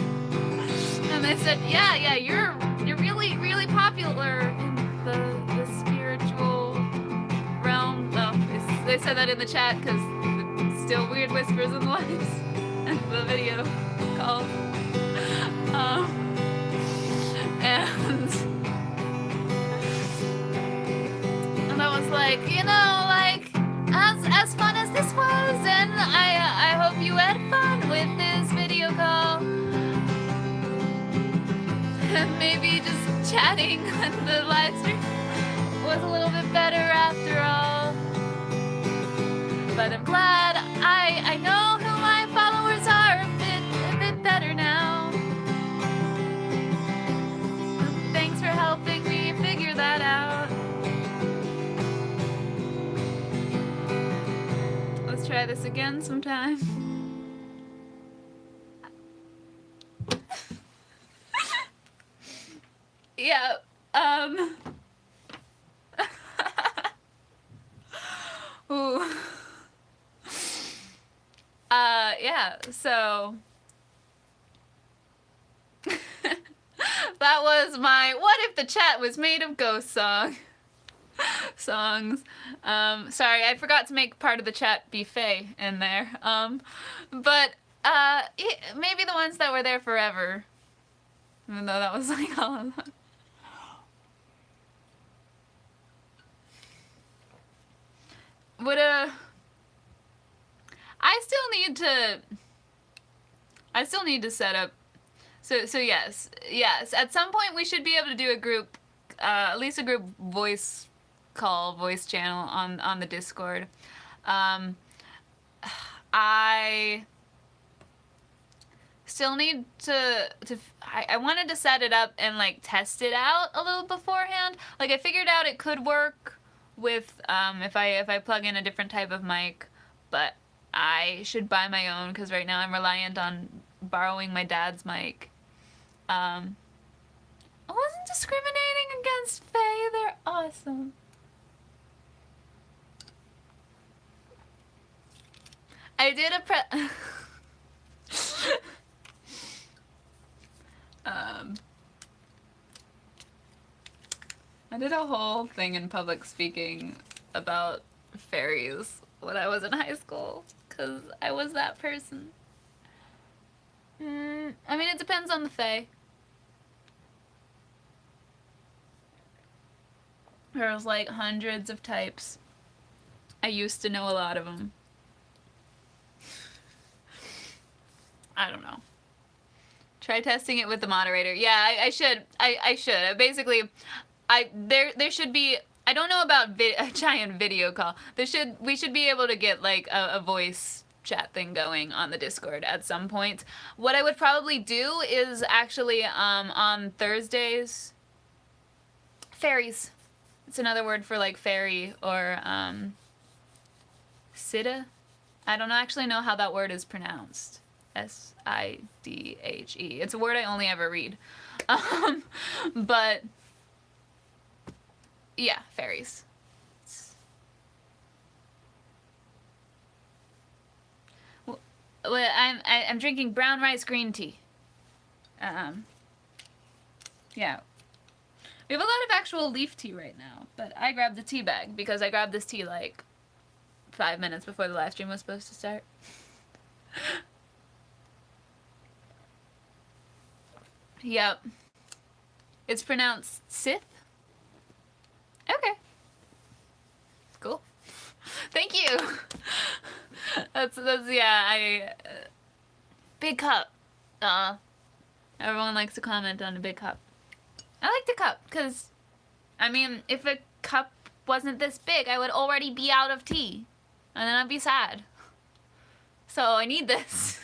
And they said, yeah, you're really, really popular in the spiritual realm. Well, they said that in the chat because still weird whispers in the lives and the video call. And I was like, like, as fun as this was, and I hope you had fun with this video call. And maybe just chatting on the live stream was a little bit better after all. But I'm glad I know who my followers are a bit better now. Thanks for helping me figure that out. try this again sometime. Yeah, ooh. Yeah, so that was my What If the Chat Was Made of Ghost songs. Sorry, I forgot to make part of the chat be Faye in there. But maybe the ones that were there forever. Even though that was like all of them. Would I still need to set up. So yes. At some point we should be able to do a group, at least a group voice channel on the Discord. I still need to I wanted to set it up and like test it out a little beforehand. Like I figured out it could work with if I plug in a different type of mic, but I should buy my own because right now I'm reliant on borrowing my dad's mic. I wasn't discriminating against Faye. They're awesome. I did a I did a whole thing in public speaking about fairies when I was in high school, because I was that person. I mean, it depends on the fae. There's like hundreds of types. I used to know a lot of them. I don't know. Try testing it with the moderator. Yeah, I should. I should. Basically, there should be. I don't know about a giant video call. We should be able to get like a voice chat thing going on the Discord at some point. What I would probably do is actually on Thursdays. Fairies. It's another word for like fairy or Siddha. I don't actually know how that word is pronounced. Sidhe. It's a word I only ever read. But yeah, fairies. Well, I'm drinking brown rice green tea. Yeah. We have a lot of actual leaf tea right now, but I grabbed the tea bag because I grabbed this tea like 5 minutes before the live stream was supposed to start. Yep. It's pronounced Sith? Okay. Cool. Thank you. That's yeah, big cup. Everyone likes to comment on a big cup. I like the cup, because, I mean, if a cup wasn't this big, I would already be out of tea. And then I'd be sad. So I need this.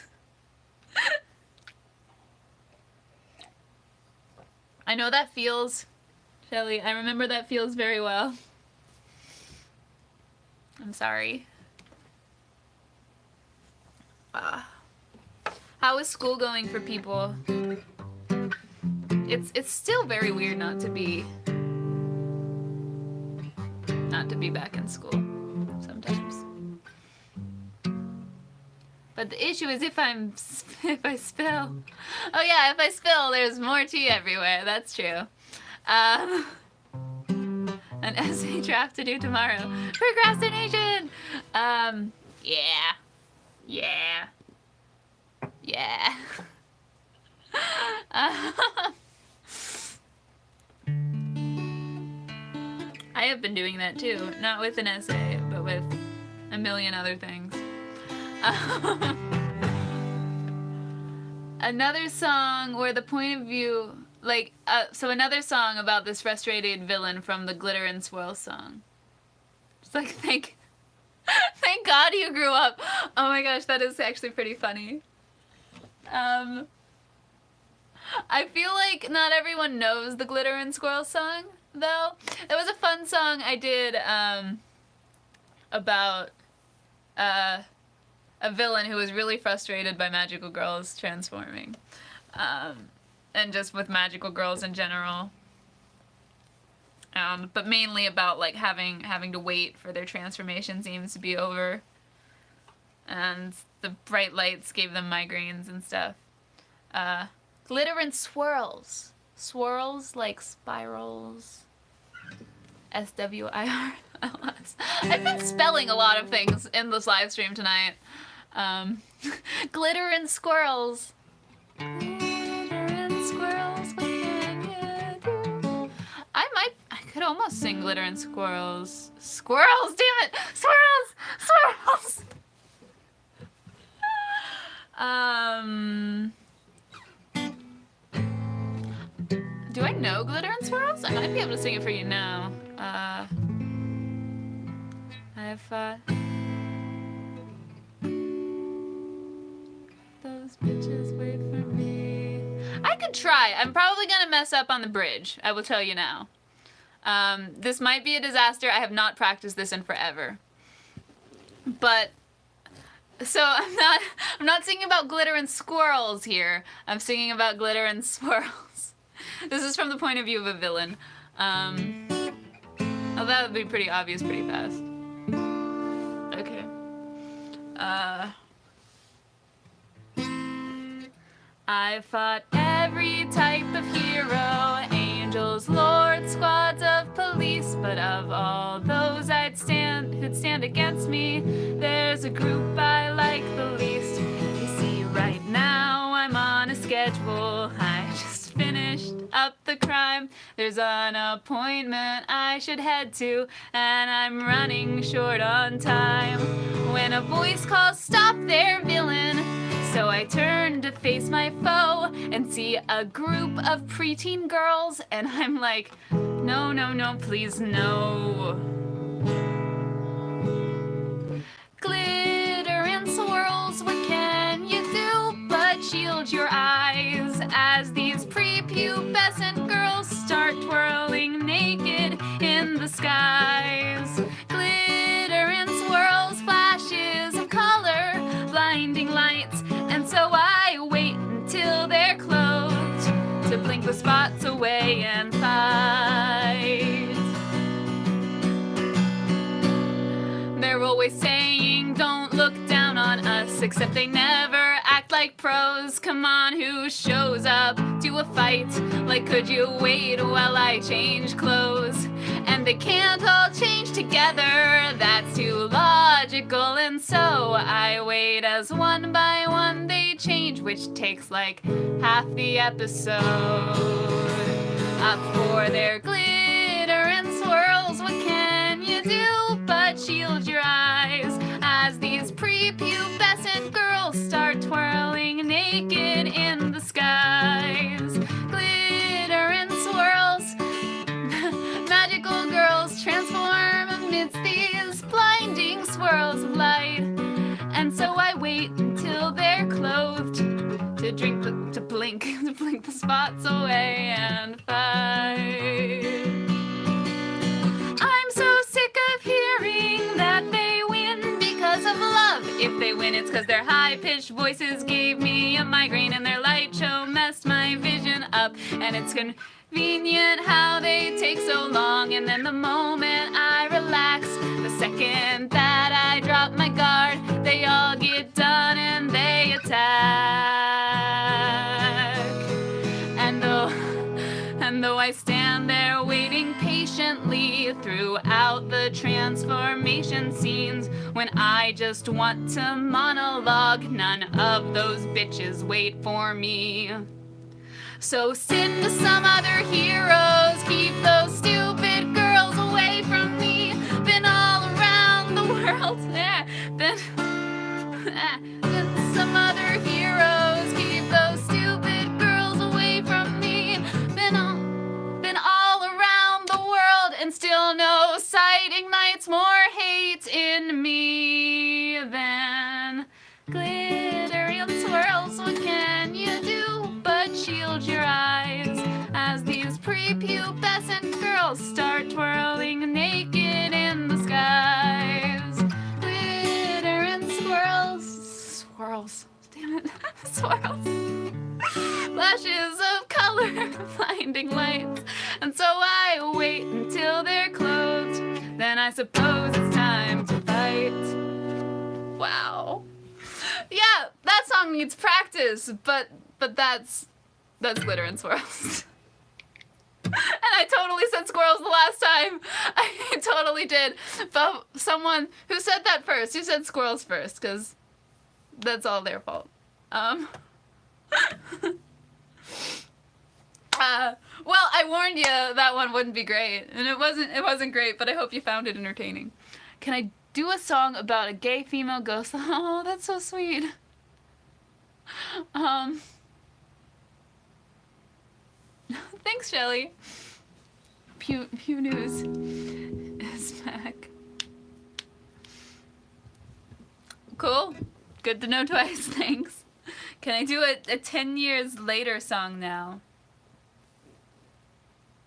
I know that feels, Shelly, I remember that feels very well. I'm sorry. How is school going for people? It's still very weird not to be back in school sometimes. But the issue is if I spill. Oh yeah, if I spill, there's more tea everywhere. That's true. An essay draft to do tomorrow. Procrastination. Yeah. I have been doing that too, not with an essay, but with a million other things. Another song where the point of view, like, so another song about this frustrated villain from the Glitter and Swirl song. It's like, thank God you grew up. Oh my gosh, that is actually pretty funny. I feel like not everyone knows the Glitter and Squirrel song, though. It was a fun song I did, about, a villain who was really frustrated by magical girls transforming, and just with magical girls in general. But mainly about like having to wait for their transformation seems to be over, and the bright lights gave them migraines and stuff. Glitter and swirls. Swirls like spirals. SWIRLS. I've been spelling a lot of things in this live stream tonight. Glitter and squirrels. Glitter and squirrels, what can you do? I could almost sing glitter and squirrels. Squirrels, damn it! Squirrels! Squirrels! Do I know glitter and swirls? I might be able to sing it for you now. I fought those bitches wait for me. I could try. I'm probably gonna mess up on the bridge. I will tell you now. This might be a disaster. I have not practiced this in forever. But so I'm not singing about glitter and squirrels here. I'm singing about glitter and swirls. This is from the point of view of a villain. Oh, that would be pretty obvious pretty fast. Okay. I fought every type of hero, angels, lords, squads of police, but of all those who'd stand against me, there's a group I like the least. You see, right now I'm on a schedule. I just finished up the crime. There's an appointment I should head to, and I'm running short on time. When a voice calls, stop there, villain. So I turn to face my foe and see a group of preteen girls, and I'm like, no, no, no, please, no. Glitter and swirls, what can you do but shield your eyes as these prepubescent girls start twirling naked in the skies? Glitter and swirls, flashes of color, blinding lights, and so I wait until they're clothed to blink the spots away and fight. They're always saying, don't look down on us, except they never act like pros. Come on, who shows up to a fight? Like, could you wait while I change clothes? And they can't all change together, that's too logical, and so I wait as one by one they change, which takes like half the episode. Up for their glitter and swirls, what can you do but shield your eyes as these prepubescent girls start twirling naked in the skies? Glitter and swirls, magical girls transform amidst these blinding swirls of light, and so I wait until they're clothed to blink the spots away and fight. I'm so sick of hearing that they win because of love. If they win, it's because their high-pitched voices gave me a migraine, and their light show messed my vision up, and it's convenient how they take so long, and then the moment I relax, the second that I drop my guard, they all get done and they attack. And though I stand there waiting patiently throughout the transformation scenes, when I just want to monologue, none of those bitches wait for me. So send to some other heroes, keep those stupid girls away from me. Been all around the world, been some other heroes, keep those stupid girls away from me. Been all around the world, and still no sight ignites more hate in me than glitter and swirls. What can you do but shield your eyes as these prepubescent girls start twirling naked in the skies? Glitter and swirls, swirls. Damn it. Swirls. Flashes of color, blinding lights. And so I wait until they're closed. Then I suppose it's time to fight. Wow. Yeah, that song needs practice, but that's glitter and swirls. And I totally said squirrels the last time. I totally did. But someone who said that first, who said squirrels first, because that's all their fault. Well, I warned you that one wouldn't be great, and it wasn't great, but I hope you found it entertaining. Can I do a song about a gay female ghost? Oh, that's so sweet. Thanks, Shelly. Pew News is back. Cool. Good to know twice, thanks. Can I do a 10 years later song now?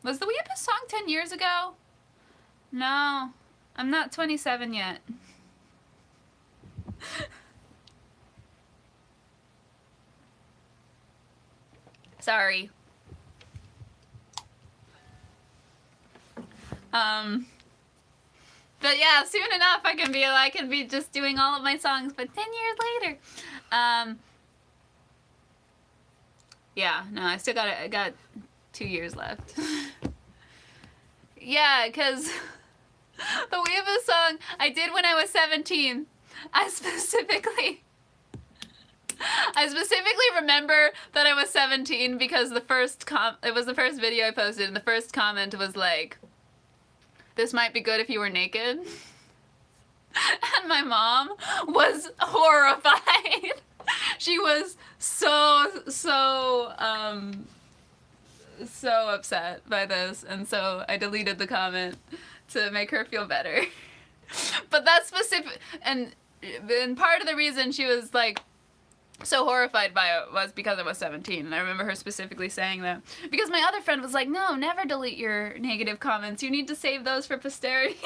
Was the Weeaboo song 10 years ago? No, I'm not 27 yet. Sorry. But yeah, soon enough I can be just doing all of my songs, but 10 years later. Yeah, no, I got 2 years left. Yeah, cause the Weeaboo song I did when I was 17. I specifically remember that I was 17 because it was the first video I posted, and the first comment was like, "This might be good if you were naked." And my mom was horrified. She was so upset by this, and so I deleted the comment to make her feel better. But that's specific, and part of the reason she was like so horrified by it was because I was 17, and I remember her specifically saying that. Because my other friend was like, "No, never delete your negative comments. You need to save those for posterity."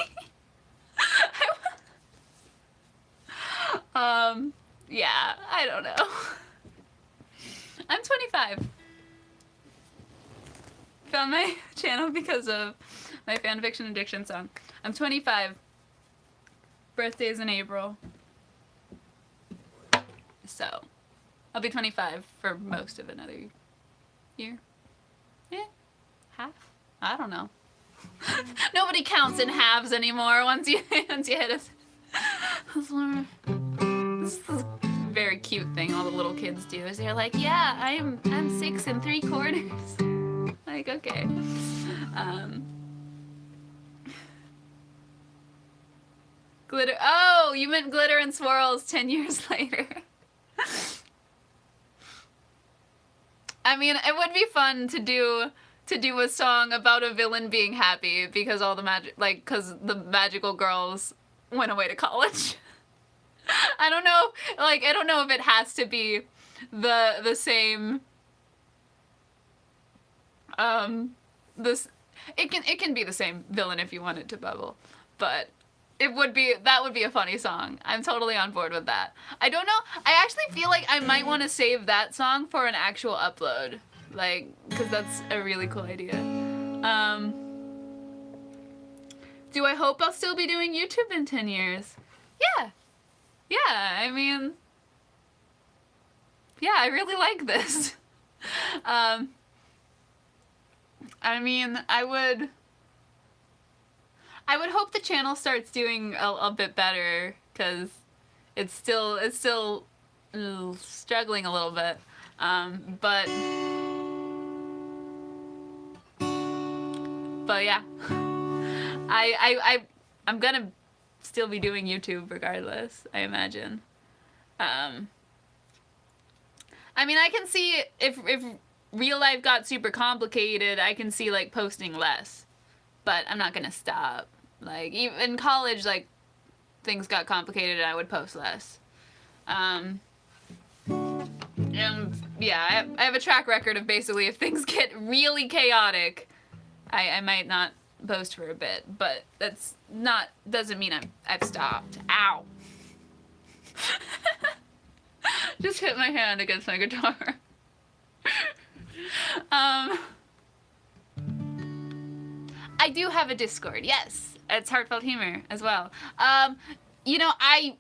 Yeah, I don't know. I'm 25. Found my channel because of my fanfiction addiction song. I'm 25. Birthday's in April. So, I'll be 25 for most of another year. Yeah, half? I don't know. Nobody counts in halves anymore once you hit us. This is a very cute thing all the little kids do, is they're like, "Yeah, I'm 6 3/4. Like, okay. Glitter. Oh, you meant glitter and swirls 10 years later. I mean, it would be fun to do a song about a villain being happy because all the because the magical girls went away to college. I don't know if it has to be the same. It can be the same villain if you want it to bubble, but that would be a funny song. I'm totally on board with that. I don't know. I actually feel like I might want to save that song for an actual upload, like, because that's a really cool idea. Do I hope I'll still be doing YouTube in 10 years? Yeah. Yeah, I mean, yeah, I really like this. I mean, I would hope the channel starts doing a bit better, because it's still struggling a little bit. But yeah, I'm gonna still be doing YouTube regardless, I imagine. I mean, I can see if real life got super complicated, I can see like posting less, but I'm not gonna stop. Like, even in college, like, things got complicated and I would post less. And yeah, I have a track record of basically if things get really chaotic, I might not post for a bit, but doesn't mean I've stopped. Ow. Just hit my hand against my guitar. I do have a Discord, yes. It's Heartfelt Humor as well. You know, I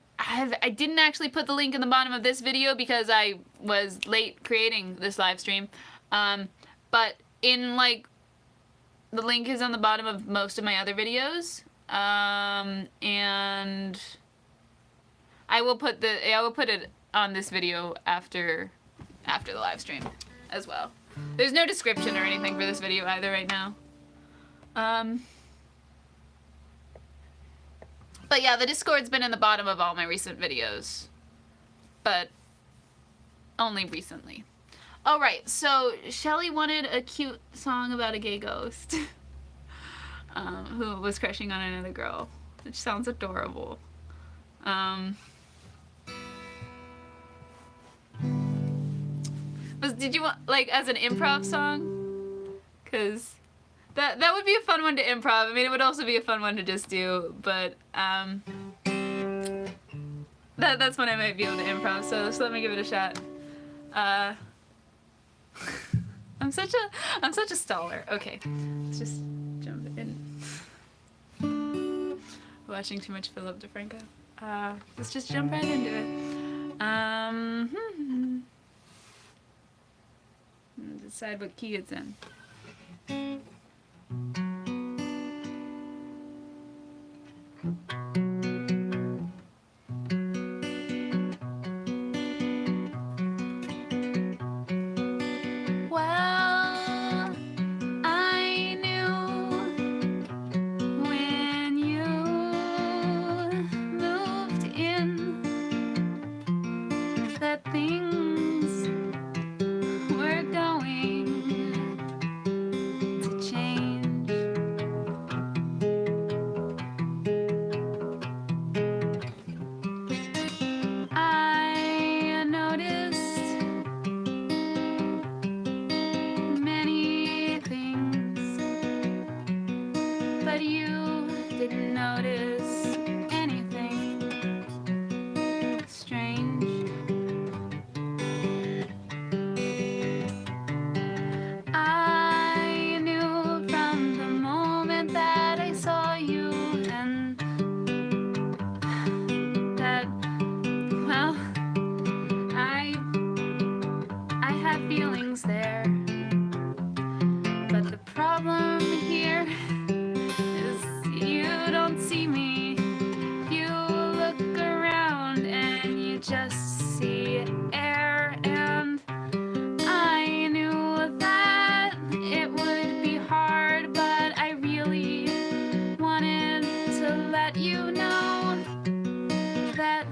didn't actually put the link in the bottom of this video because I was late creating this live stream. But in like, the link is on the bottom of most of my other videos. And I will put it on this video after the live stream as well. There's no description or anything for this video either right now. But yeah, the Discord's been in the bottom of all my recent videos. But only recently. Alright, so Shelly wanted a cute song about a gay ghost. Who was crushing on another girl. Which sounds adorable. Did you want, like, as an improv song? Cause that would be a fun one to improv. I mean, it would also be a fun one to just do, but that's when I might be able to improv. So let me give it a shot. I'm such a staller. Okay, let's just jump in. Watching too much Philip DeFranco. Let's just jump right into it. Decide what key it's in. Well, I knew when you moved in that things were going to change. I noticed many things, but you didn't notice anything strange. I knew from the moment that I saw you and that, well, I had feelings there. But the problem here is you don't see me. You look around and you just see air, and I knew that it would be hard, but I really wanted to let you know that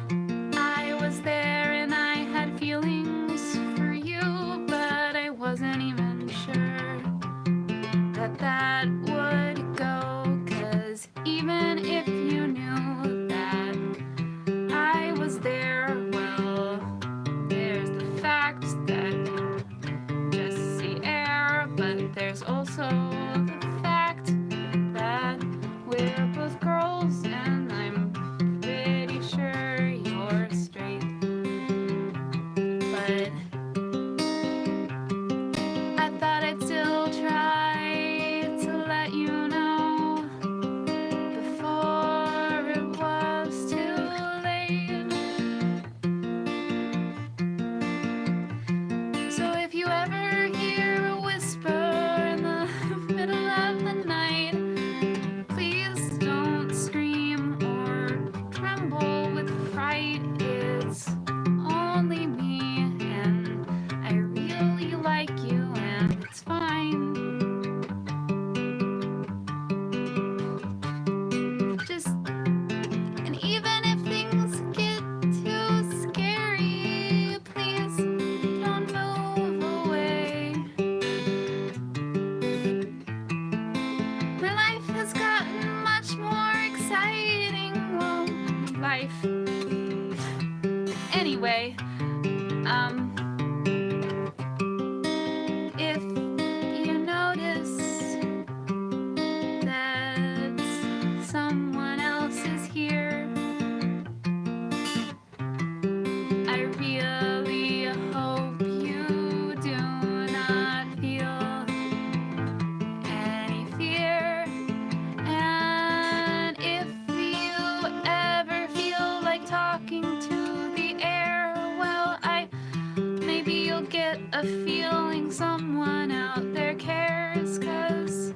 I was there and I had feelings for you, but I wasn't even sure that would go, 'cause even if you knew that I was there, well, there's the fact that you just see air, but there's also the fact that we're both girls and I'm pretty sure you're straight. But I thought I'd still try to let you know before it was too late. So if you ever hear a whisper in the middle of the night, please don't scream or tremble with fright. It's only me, and I really like you, and it's fine. Just, and even if things get too scary, please don't move away. My life has gotten much more exciting. Well, life. Anyway, if you notice that someone else is here, I really you'll get a feeling someone out there cares, 'cause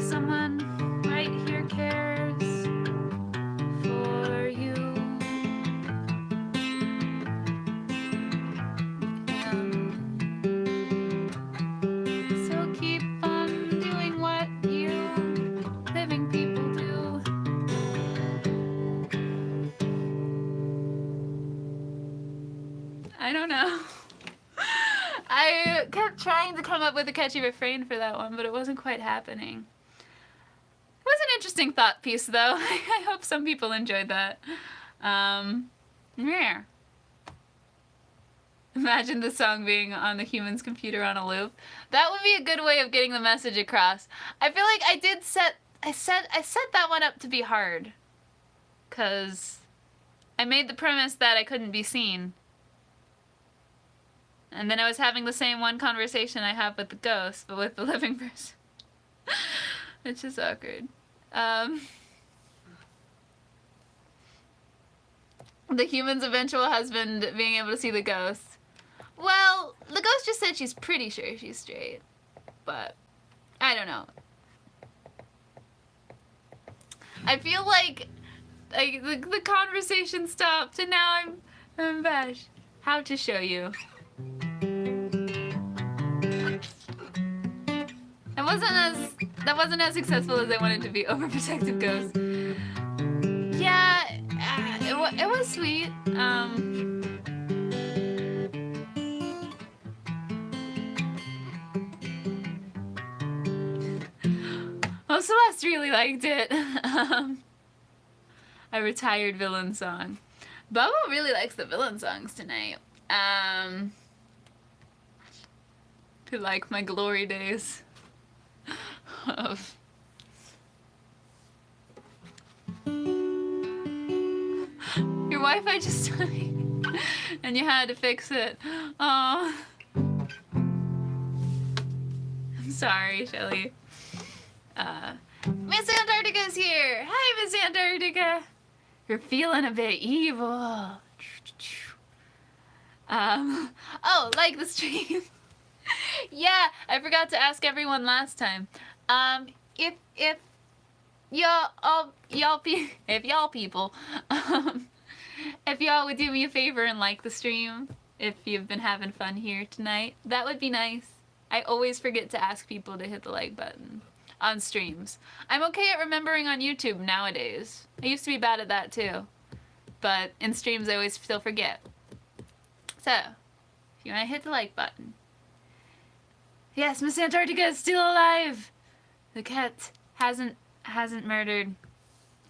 someone right here cares for you. So keep on doing what you living people do. I don't know. I kept trying to come up with a catchy refrain for that one, but it wasn't quite happening. It was an interesting thought piece, though. I hope some people enjoyed that. Yeah. Imagine the song being on the human's computer on a loop. That would be a good way of getting the message across. I feel like I set that one up to be hard. 'Cause I made the premise that I couldn't be seen. And then I was having the same one conversation I have with the ghost, but with the living person. Which is awkward. The human's eventual husband being able to see the ghost. Well, the ghost just said she's pretty sure she's straight. But, I don't know. I feel like the conversation stopped and now I'm bashed. How to show you. That wasn't as successful as I wanted to be. Overprotective ghost. Yeah, it was sweet. Well, Celeste really liked it. A retired villain song. Bubba really likes the villain songs tonight. To like my glory days of your Wi-Fi just died and you had to fix it. Oh, I'm sorry, Shelly. Miss Antarctica's here. Hi, Miss Antarctica. You're feeling a bit evil. Oh, like the stream. Yeah, I forgot to ask everyone last time. If y'all people, if y'all would do me a favor and like the stream, if you've been having fun here tonight, that would be nice. I always forget to ask people to hit the like button on streams. I'm okay at remembering on YouTube nowadays. I used to be bad at that too, but in streams I always still forget. So, if you want to hit the like button. Yes, Miss Antarctica is still alive. The cat hasn't murdered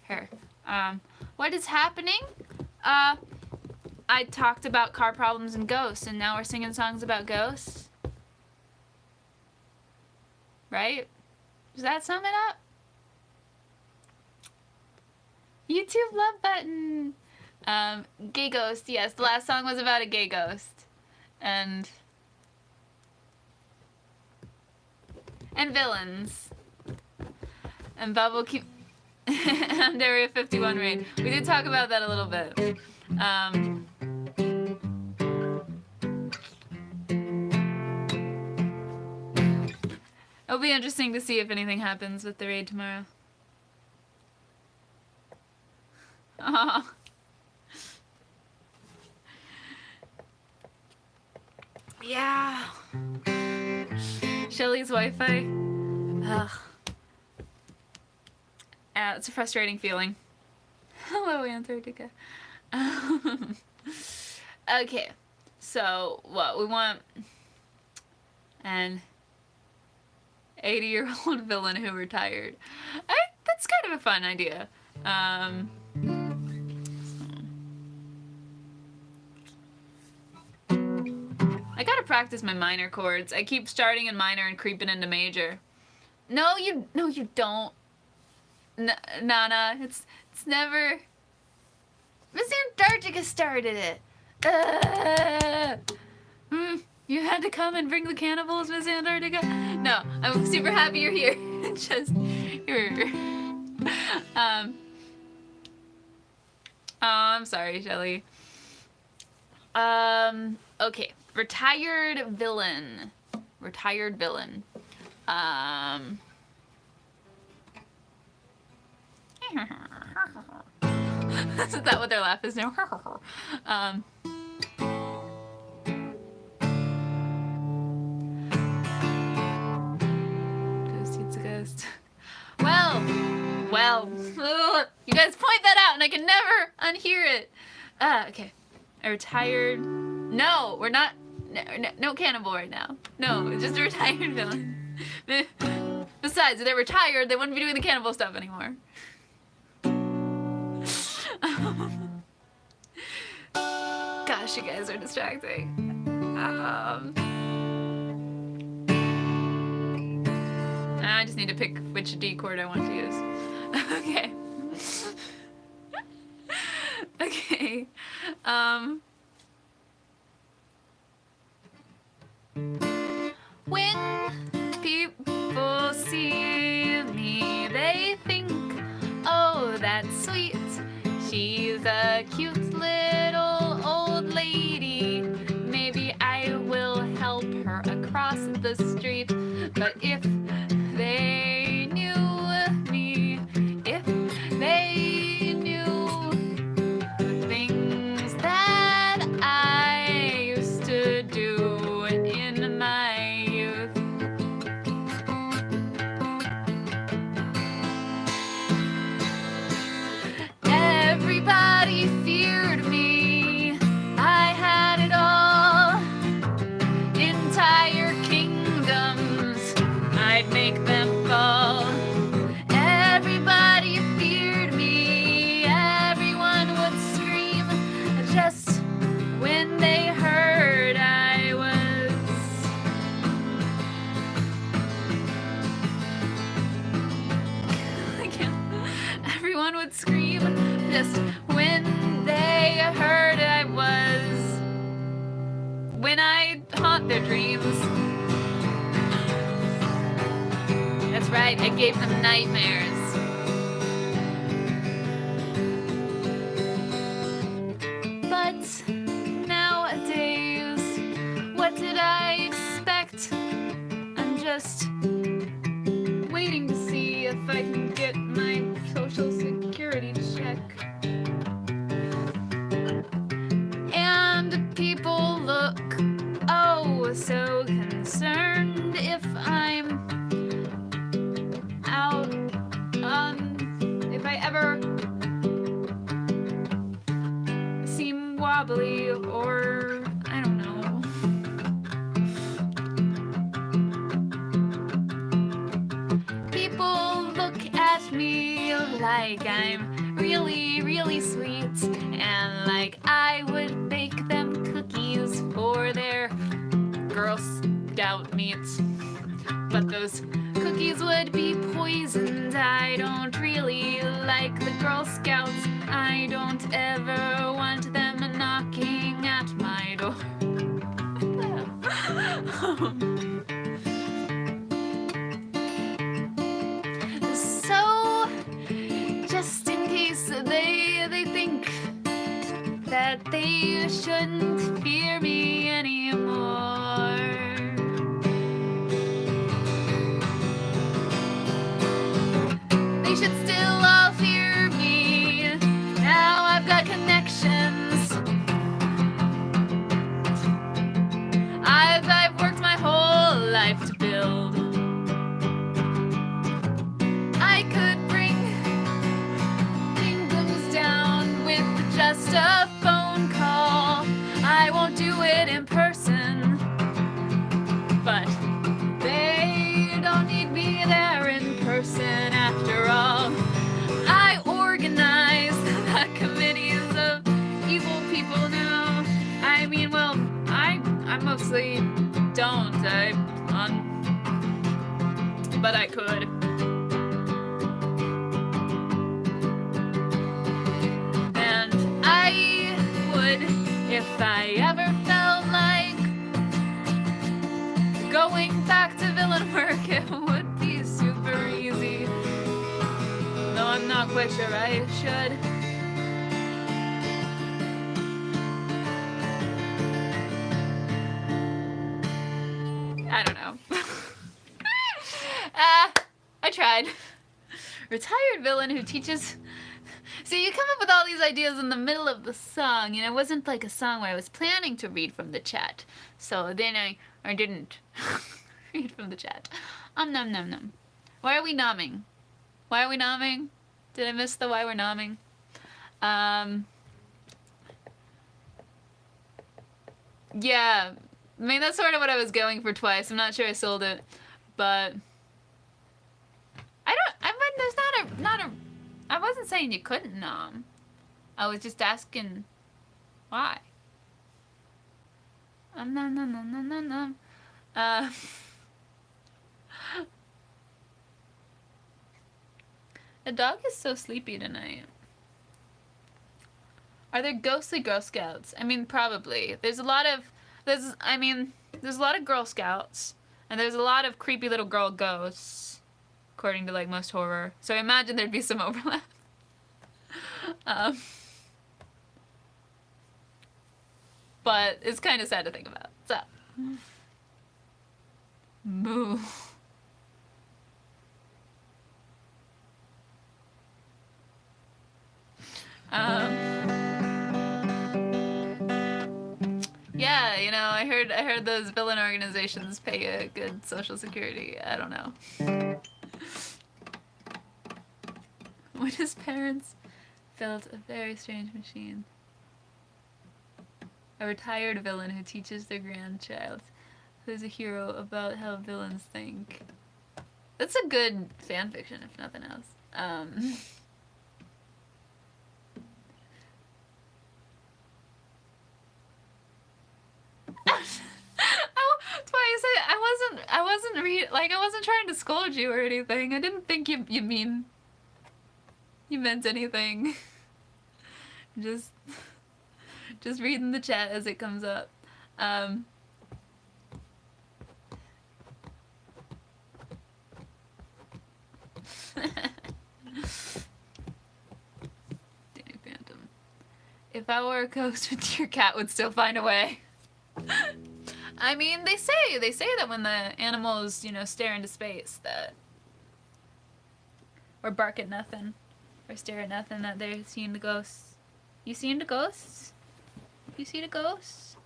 her. What is happening? I talked about car problems and ghosts, and now we're singing songs about ghosts. Right? Does that sum it up? YouTube love button. Gay ghost. Yes, the last song was about a gay ghost, and villains. And Bubble keep and Area 51 raid. We did talk about that a little bit. It'll be interesting to see if anything happens with the raid tomorrow. Aww. Yeah. Shelly's Wi-Fi. Ugh. Yeah, it's a frustrating feeling. Hello, Antarctica. Okay, so what we want an 80-year-old villain who retired. That's kind of a fun idea. I gotta practice my minor chords. I keep starting in minor and creeping into major. No, you don't. Nana, it's never. Miss Antarctica started it. You had to come and bring the cannibals, Miss Antarctica? No, I'm super happy you're here. Just you're. Oh, I'm sorry, Shelly. Okay. Retired villain. Retired villain. Is that what their laugh is now? Ghost eats a ghost. Well, you guys point that out and I can never unhear it. Okay. A retired... No, we're not... No cannibal right now. No, it's just a retired villain. Besides, if they're retired, they wouldn't be doing the cannibal stuff anymore. Gosh, you guys are distracting. I just need to pick which D chord I want to use. Okay. Okay. When people see me, they think, oh, that's sweet. She's a cute little old lady. Maybe I will help her across the street. But if they knew me, if they knew the things that I used to do in my youth. Everybody feared me. I had it all. Entire kingdoms, I'd make them fall. Everybody feared me. Everyone would scream just when they heard I was. I can't. Everyone would scream just when they heard I was. When I haunt their dreams. That's right, I gave them nightmares. But nowadays, what did I expect? I'm just waiting to see if I can get my social security check. And people look, oh, so concerned if I'm out, if I ever seem wobbly or, I don't know. People look at me like I'm really, really sweet, and like I would bake them cookies for their Girl Scout meats. But those cookies would be poisoned. I don't really like the Girl Scouts. I don't ever want them knocking at my door. So, just in case they think that they shouldn't fear me anymore. They should still all fear me. Now I've got connections. I've worked my whole life to build. I could bring kingdoms down with just a phone call. I won't do it in person, but they don't need me there in person after all. I organize the committees of evil people now. I mean, well, I mostly don't, but I could. And I would, if I ever felt like going back to villain work, it would be super easy. Though I'm not quite sure I should. I don't know. I tried. Retired villain who teaches... See, you come up with all these ideas in the middle of the song, it wasn't like a song where I was planning to read from the chat. So then I didn't read from the chat. Nom nom nom. Why are we nomming? Why are we nomming? Did I miss the why we're nomming? Yeah, I mean, that's sort of what I was going for twice. I'm not sure I sold it, but I wasn't saying you couldn't nom. I was just asking why. Nom nom nom nom nom nom. The dog is so sleepy tonight. Are there ghostly Girl Scouts? I mean, probably. There's a lot of Girl Scouts, and there's a lot of creepy little girl ghosts, according to like most horror. So I imagine there'd be some overlap. But it's kind of sad to think about. So, moo. Yeah, I heard those villain organizations pay a good social security. I don't know. When his parents built a very strange machine. A retired villain who teaches their grandchild, who's a hero, about how villains think. That's a good fan fiction, if nothing else. Twice. I wasn't trying to scold you or anything. I didn't think you meant anything. Just reading the chat as it comes up. Danny Phantom. If I were a ghost, your cat would still find a way. I mean, they say that when the animals, stare into space, or bark at nothing, or stare at nothing, that they're seeing the ghosts. You seeing the ghosts? You see the ghosts?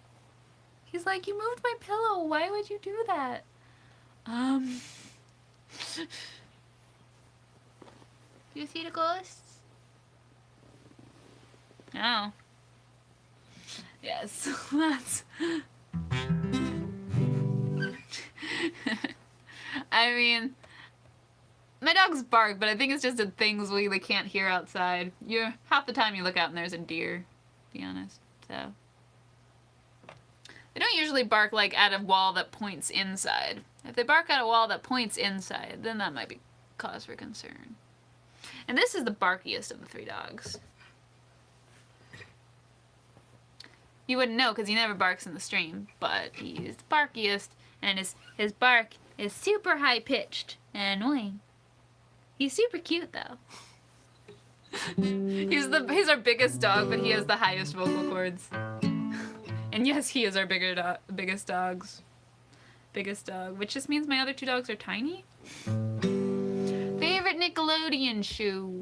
He's like, you moved my pillow. Why would you do that? Do you see the ghosts? Oh. Yes, that's... I mean, my dogs bark, but I think it's just the things we can't hear outside. Half the time you look out and there's a deer, to be honest. So they don't usually bark at a wall that points inside. If they bark at a wall that points inside, then that might be cause for concern. And this is the barkiest of the three dogs. You wouldn't know because he never barks in the stream, but he's the barkiest, and his bark is super high-pitched and annoying. He's super cute, though. He's our biggest dog, but he has the highest vocal cords. And yes, he is our biggest dog, which just means my other two dogs are tiny. Favorite Nickelodeon show?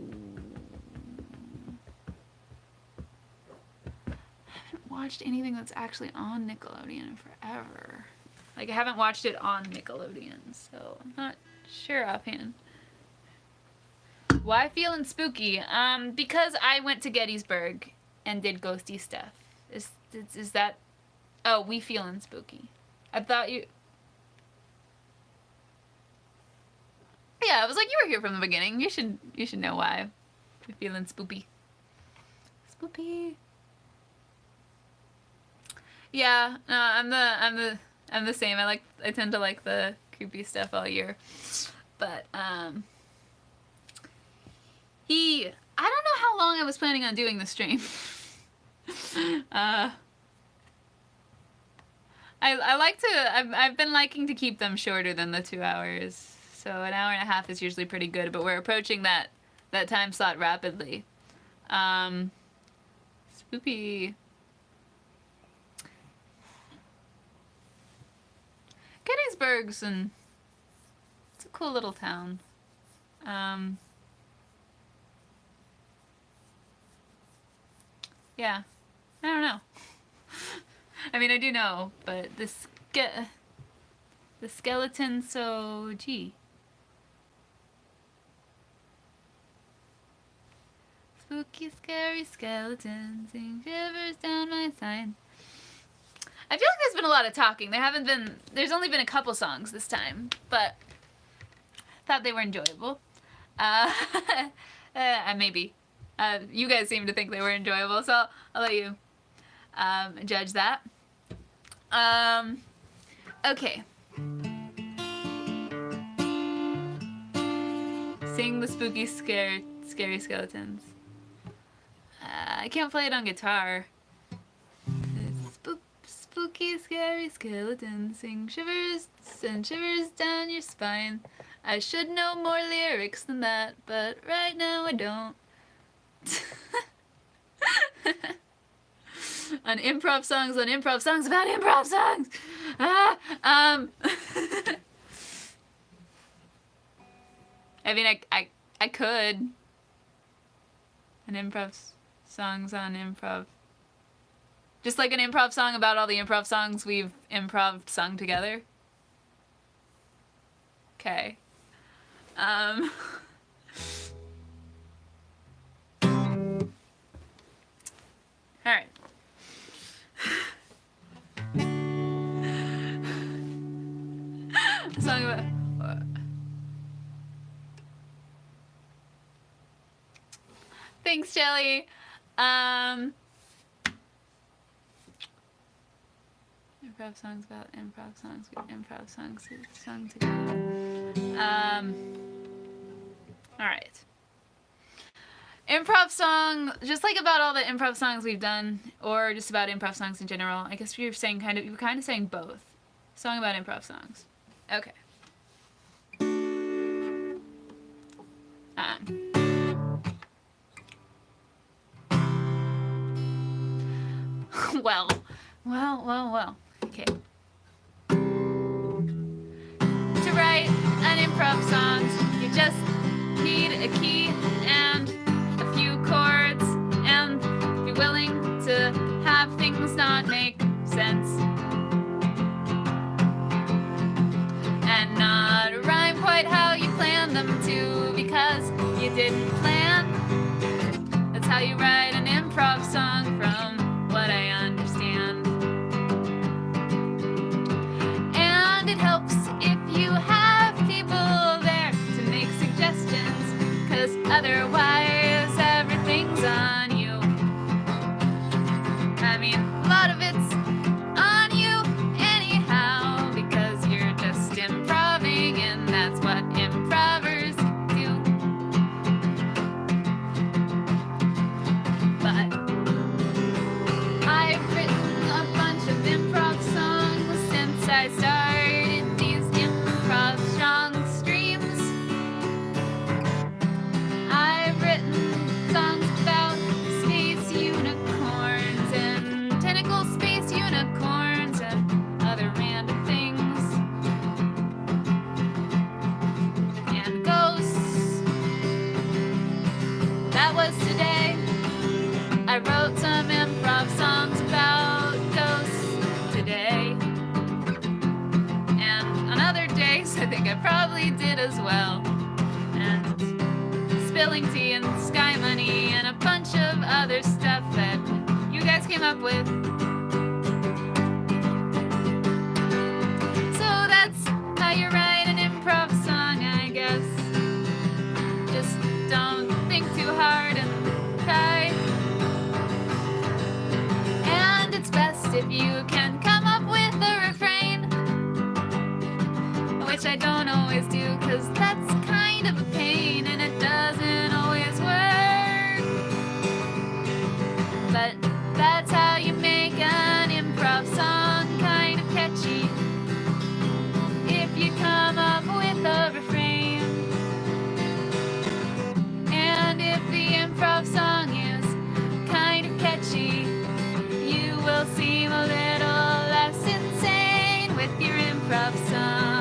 Watched anything that's actually on Nickelodeon in forever. I haven't watched it on Nickelodeon, so I'm not sure offhand. Why feeling spooky? Because I went to Gettysburg and did ghosty stuff. Is that... Oh, we feeling spooky. I thought you... Yeah, I was like, you were here from the beginning. You should know why. We're feeling spoopy. Spoopy. Yeah, no, I'm the same. I tend to like the creepy stuff all year. But I don't know how long I was planning on doing the stream. I've been liking to keep them shorter than the 2 hours. So an hour and a half is usually pretty good, but we're approaching that time slot rapidly. Spoopy. Pittsburgh's and it's a cool little town. Yeah, I don't know. I mean, I do know, but the skeleton, so gee. Spooky, scary skeletons, sing shivers down my spine. I feel like there's been a lot of talking. There's only been a couple songs this time, but I thought they were enjoyable. Maybe. You guys seem to think they were enjoyable, so I'll let you judge that. Okay. Sing the spooky, scary skeletons. I can't play it on guitar. Spooky, scary skeletons, sing shivers and shivers down your spine. I should know more lyrics than that, but right now I don't. On improv songs about improv songs. I mean, I could. An improv songs on improv. Just like an improv song about all the improv songs we've improv sung together. Okay. Alright. A song about... Thanks, Shelly. Improv songs about improv songs. Improv songs sung together. Alright. Improv song, just like about all the improv songs we've done, or just about improv songs in general. I guess you were kind of saying both. Song about improv songs. Okay. Well. Okay. To write an improv song, you just need a key and a few chords, and be willing to have things not make sense. And not rhyme quite how you planned them to, because you didn't plan. That's how you write an improv song, from what I understand. And it helps if you have people there to make suggestions, 'cause otherwise everything's on you. I mean, a lot of it's on you anyhow, because you're just improving, and that's what improvers do. But I've written a bunch of improv songs since I started these improv song streams. I've written songs about space unicorns and tentacle space unicorns and other random things. And ghosts. That was today. I wrote some improv songs about ghosts today. And on other days, I think I probably did as well. And spilling tea and sky money and a bunch of other stuff that you guys came up with. So that's how you write an improv song, I guess. Just don't think too hard and try. And it's best if you can come up with a refrain, which I don't always do, 'cause that's kind of a pain and it doesn't always work. But that's how you make an improv song kind of catchy, if you come up with a refrain. And if the improv song is kind of catchy, you will seem a little less insane with your improv song.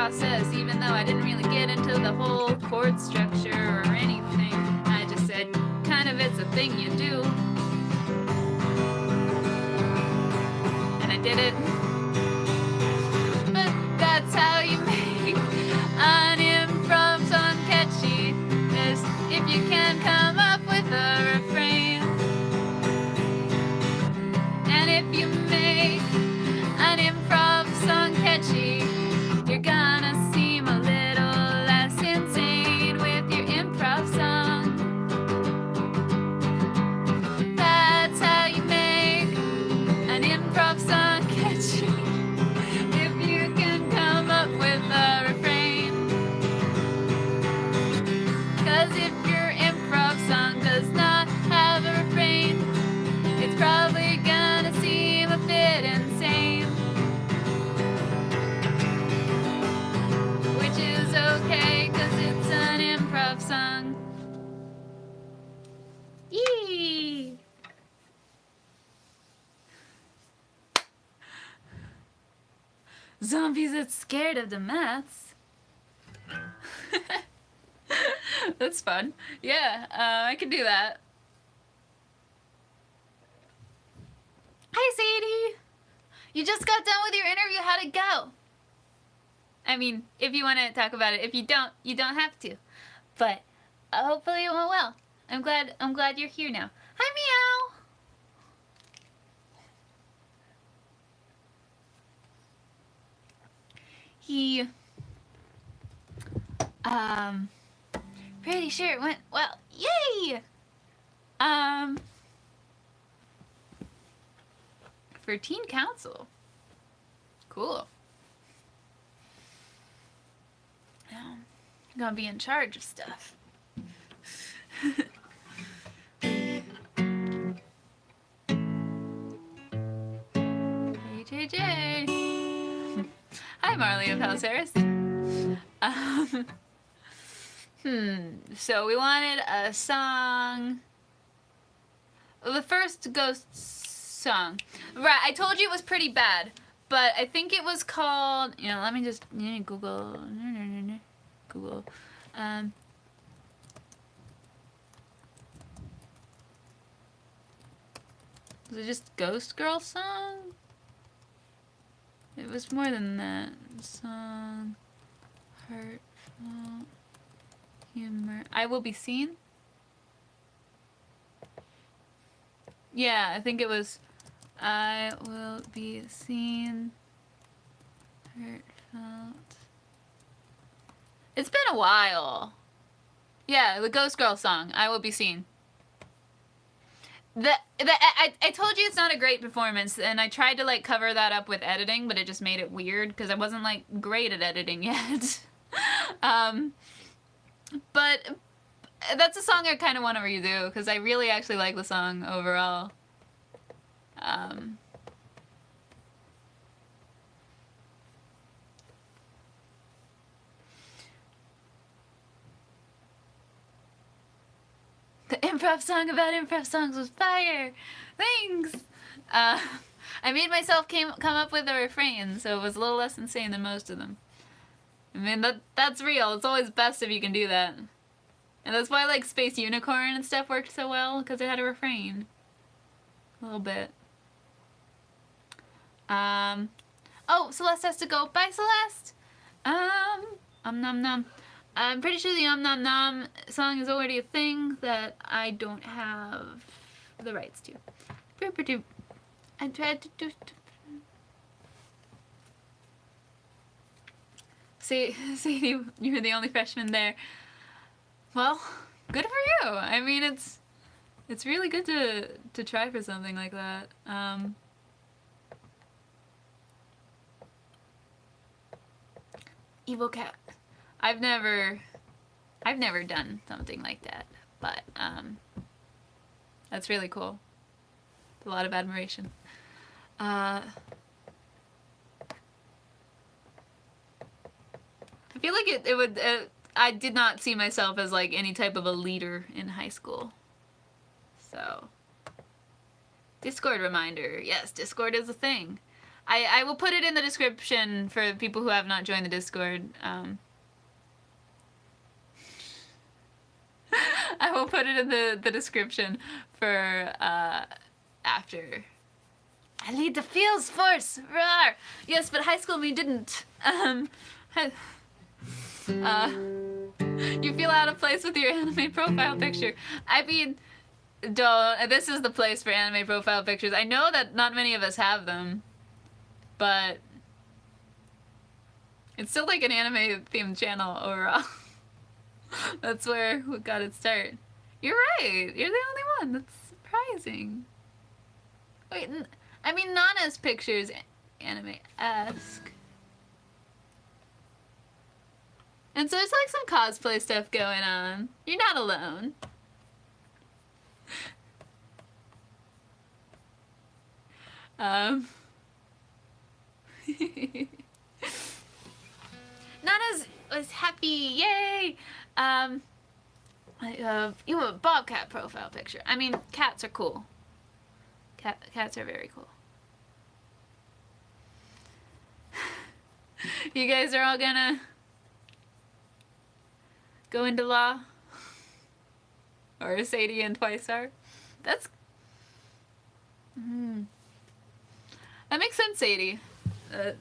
process, even though I didn't really get into the whole chord structure or anything. I just said, kind of, it's a thing you do. And I did it. But that's how you make an improv song catchy, is if you can come up with a refrain. And if you make an improv song catchy, you're gonna seem a little less insane with your improv song. That's how you make an improv song catchy, if you can come up with a refrain. 'Cause if your improv song does not have a refrain, it's probably gonna seem a bit insane. Which is okay, 'cause it's an improv song. Yee! Zombies that's scared of the maths. That's fun. Yeah, I can do that. Hi, Sadie! You just got done with your interview. How'd it go? I mean, if you want to talk about it. If you don't, you don't have to. But hopefully it went well. I'm glad you're here now. Hi, Meow! He, pretty sure it went well. Yay! For teen council. Cool. I'm gonna be in charge of stuff. Hey, JJ. Hi, Marley of House Harris. So we wanted a song. The first ghost song. Right, I told you it was pretty bad, but I think it was called, let me just Google. Google. Was it just Ghost Girl song? It was more than that. Song. Hurtful. Humor. I Will Be Seen? Yeah, I think it was I Will Be Seen. Heartfelt. It's been a while. Yeah, the Ghost Girl song, I Will Be Seen. I told you it's not a great performance, and I tried to cover that up with editing, but it just made it weird because I wasn't great at editing yet. But that's a song I kind of want to redo because I really actually like the song overall. The improv song about improv songs was fire. Thanks. I made myself come up with a refrain, so it was a little less insane than most of them. I mean, that's real. It's always best if you can do that. And that's why Space Unicorn and stuff worked so well, because it had a refrain. A little bit. Oh, Celeste has to go. Bye, Celeste. Nom nom. I'm pretty sure the Nom Nom song is already a thing that I don't have the rights to. I tried to do... See, you're the only freshman there. Well, good for you. I mean, it's really good to try for something like that. Evil Cat. I've never done something like that, but that's really cool. A lot of admiration. I feel like it would. I did not see myself as any type of a leader in high school. So, Discord reminder. Yes, Discord is a thing. I will put it in the description for people who have not joined the Discord. I will put it in the description for after. I lead the FeelsForce! Roar! Yes, but high school me didn't. You feel out of place with your anime profile picture. I mean, don't. This is the place for anime profile pictures. I know that not many of us have them, but it's still like an anime themed channel overall. That's where we got its start. You're right. You're the only one. That's surprising. Wait, I mean, Nana's picture's anime-esque. And so there's like some cosplay stuff going on. You're not alone. Nana's was happy, yay! You have a bobcat profile picture. I mean, cats are cool. Cats are very cool. You guys are all gonna go into law? Or Sadie and Twice are? That's... That makes sense, Sadie.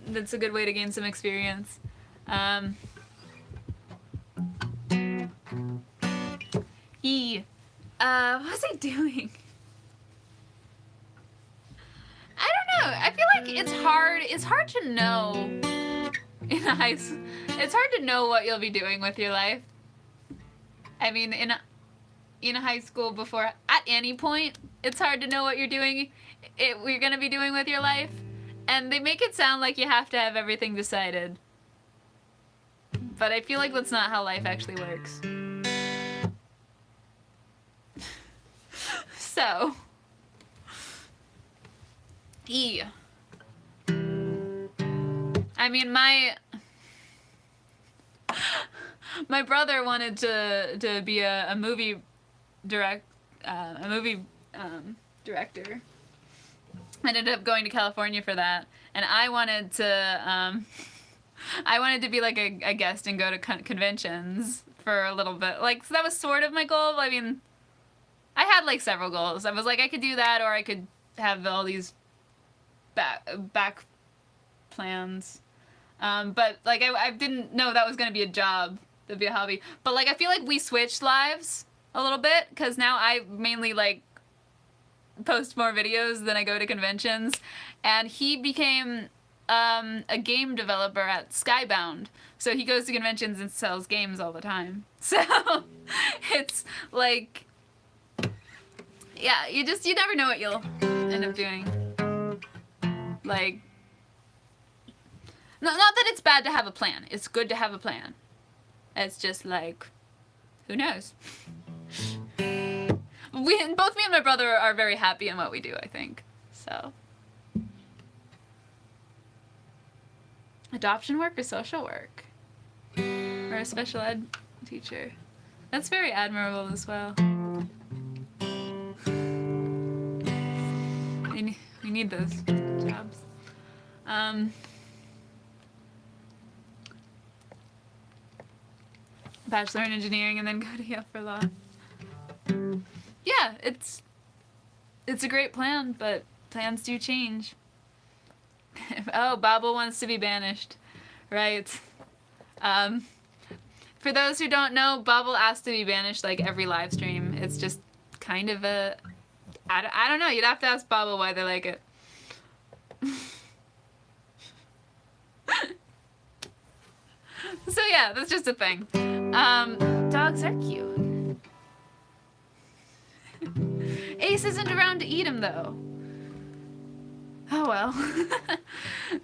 That's a good way to gain some experience. What was I doing? I don't know. I feel like it's hard to know in a high school. It's hard to know what you'll be doing with your life. I mean, in a high school before, at any point, it's hard to know what you're doing, you're gonna be doing with your life. And they make it sound like you have to have everything decided. But I feel like that's not how life actually works. So. I mean, my brother wanted to be a movie director. I ended up going to California for that, and I wanted to be like a guest and go to conventions for a little bit. Like, so that was sort of my goal. I mean, I had like several goals. I was like, I could do that, or I could have all these back plans. But like I didn't know that was gonna be a job. That'd be a hobby. But like I feel like we switched lives a little bit, because now I mainly like post more videos than I go to conventions, and he became a game developer at Skybound, so he goes to conventions and sells games all the time. So it's like, yeah, you never know what you'll end up doing. Like, not that it's bad to have a plan. It's good to have a plan. It's just like, who knows? Both me and my brother are very happy in what we do, I think. So. Adoption work or social work? Or a special ed teacher? That's very admirable as well. We need those jobs. Bachelor in engineering and then go to Yale for law. Yeah, it's a great plan, but plans do change. Oh, Bobble wants to be banished. Right. For those who don't know, Bobble asked to be banished like every live stream. It's just kind of a... I don't know, you'd have to ask Bobble why they like it. So yeah, that's just a thing. Dogs are cute. Ace isn't around to eat him, though. Oh well.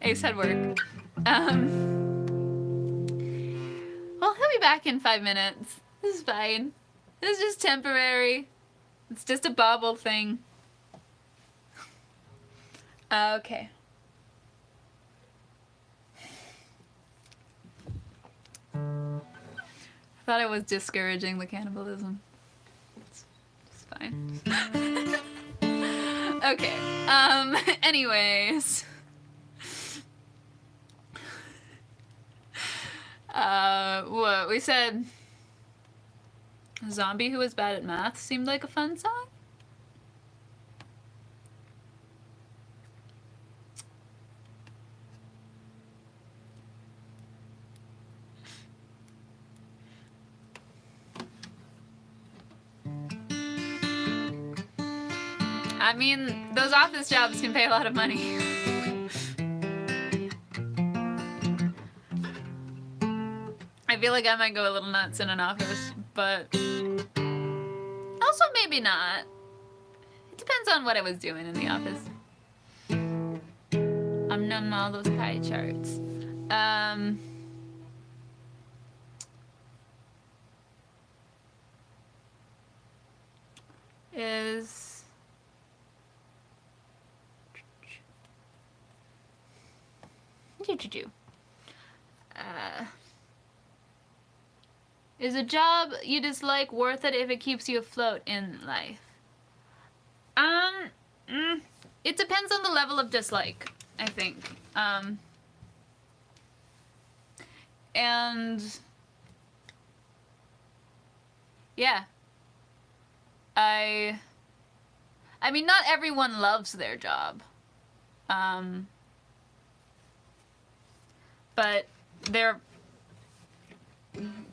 Ace had work. Well, he'll be back in 5 minutes. This is fine. This is just temporary. It's just a Bobble thing. Okay. I thought I was discouraging the cannibalism. It's fine. Okay. Anyways. What we said? A zombie who was bad at math seemed like a fun song. I mean, those office jobs can pay a lot of money. I feel like I might go a little nuts in an office, but also maybe not. It depends on what I was doing in the office. I'm numbing all those pie charts. Is a job you dislike worth it if it keeps you afloat in life? It depends on the level of dislike, I think. And yeah. I mean, not everyone loves their job. But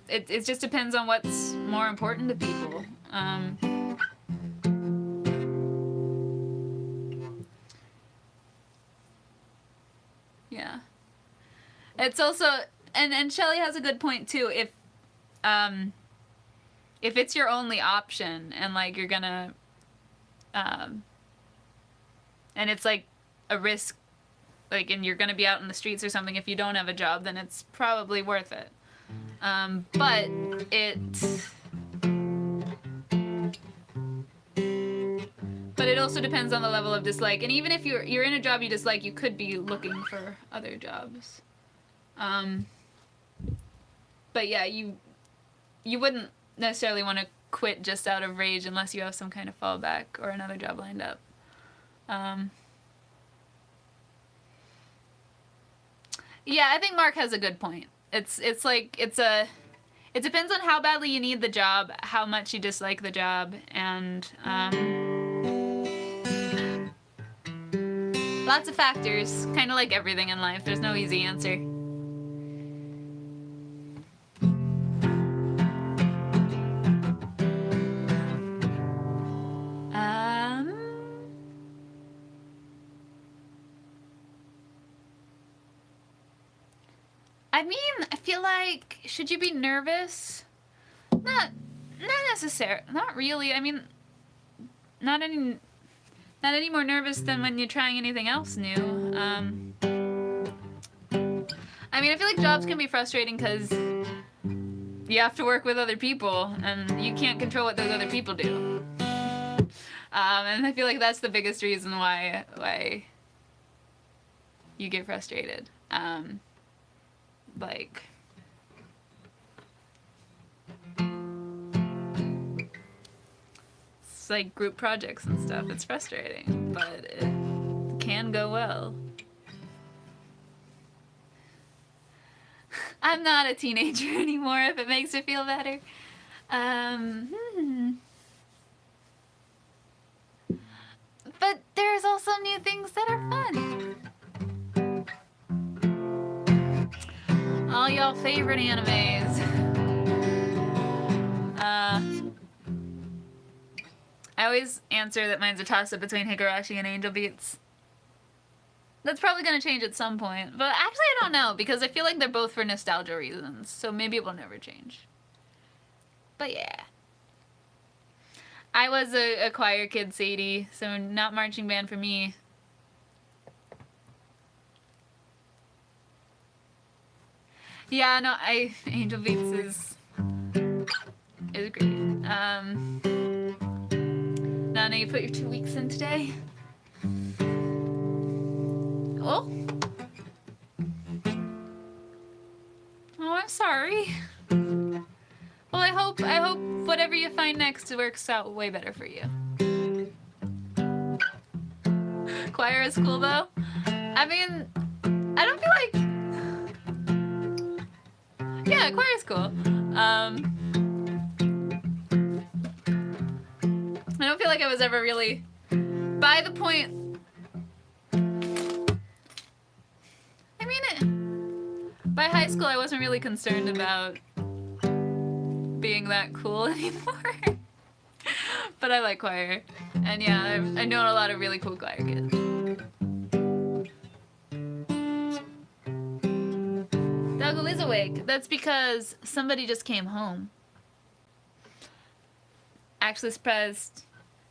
it just depends on what's more important to people. Yeah. It's also, and Shelley has a good point too. If it's your only option and like you're gonna, and it's like a risk, like, and you're gonna be out in the streets or something if you don't have a job, then it's probably worth it. But it also depends on the level of dislike. And even if you're in a job you dislike, you could be looking for other jobs. But yeah, you wouldn't necessarily want to quit just out of rage unless you have some kind of fallback or another job lined up. Yeah, I think Mark has a good point. It depends on how badly you need the job, how much you dislike the job, and lots of factors, kind of like everything in life. There's no easy answer. I mean, I feel like, should you be nervous? Not necessarily. Not really. I mean, not any more nervous than when you're trying anything else new. I mean, I feel like jobs can be frustrating because you have to work with other people, and you can't control what those other people do. And I feel like that's the biggest reason why you get frustrated. Like, it's like group projects and stuff. It's frustrating, but it can go well. I'm not a teenager anymore, if it makes you feel better. But there's also new things that are fun. All y'all favorite animes. I always answer that mine's a toss-up between Higurashi and Angel Beats. That's probably gonna change at some point, but actually I don't know, because I feel like they're both for nostalgia reasons, so maybe it will never change. But yeah. I was a choir kid, Sadie, so not marching band for me. Yeah, no, Angel Beats is great. Nana, you put your 2 weeks in today? Oh. Oh, I'm sorry. Well, I hope whatever you find next works out way better for you. Choir is cool though. I mean, I don't feel like, yeah, Yeah, choir's cool. I don't feel like I was ever really, by the point, I mean, by high school I wasn't really concerned about being that cool anymore. But I like choir. And yeah, I know a lot of really cool choir kids. Doggle is awake. That's because somebody just came home. Actually surprised.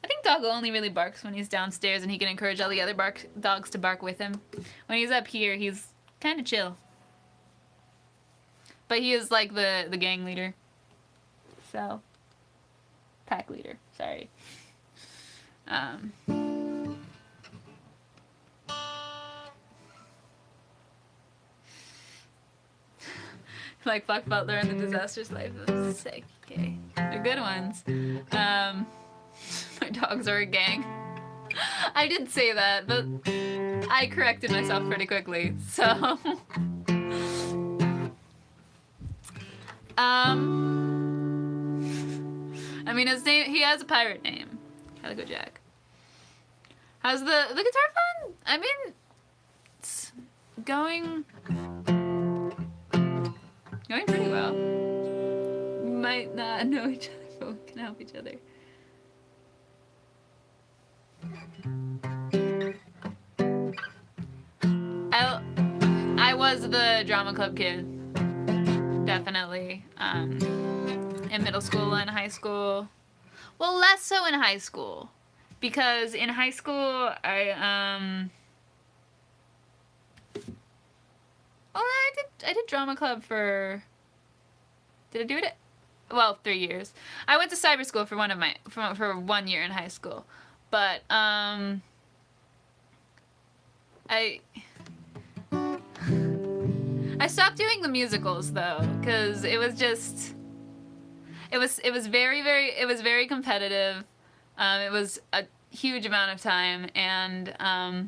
I think Doggle only really barks when he's downstairs and he can encourage all the other dogs to bark with him. When he's up here, he's kind of chill. But he is like the gang leader. So, pack leader, sorry. Like Buck Butler and the Disaster's Life. Sick. Okay. They're good ones. My dogs are a gang. I did say that, but I corrected myself pretty quickly, so. I mean, his name, he has a pirate name. Calico Jack. How's the guitar fun? I mean, it's going pretty well. We might not know each other, but we can help each other. I was the drama club kid. Definitely. In middle school and high school. Well, less so in high school. Because in high school, I did drama club for... Did I do it? Well, 3 years. I went to cyber school for 1 year in high school. But, I stopped doing the musicals though, because it was just, it was very competitive. It was a huge amount of time, and that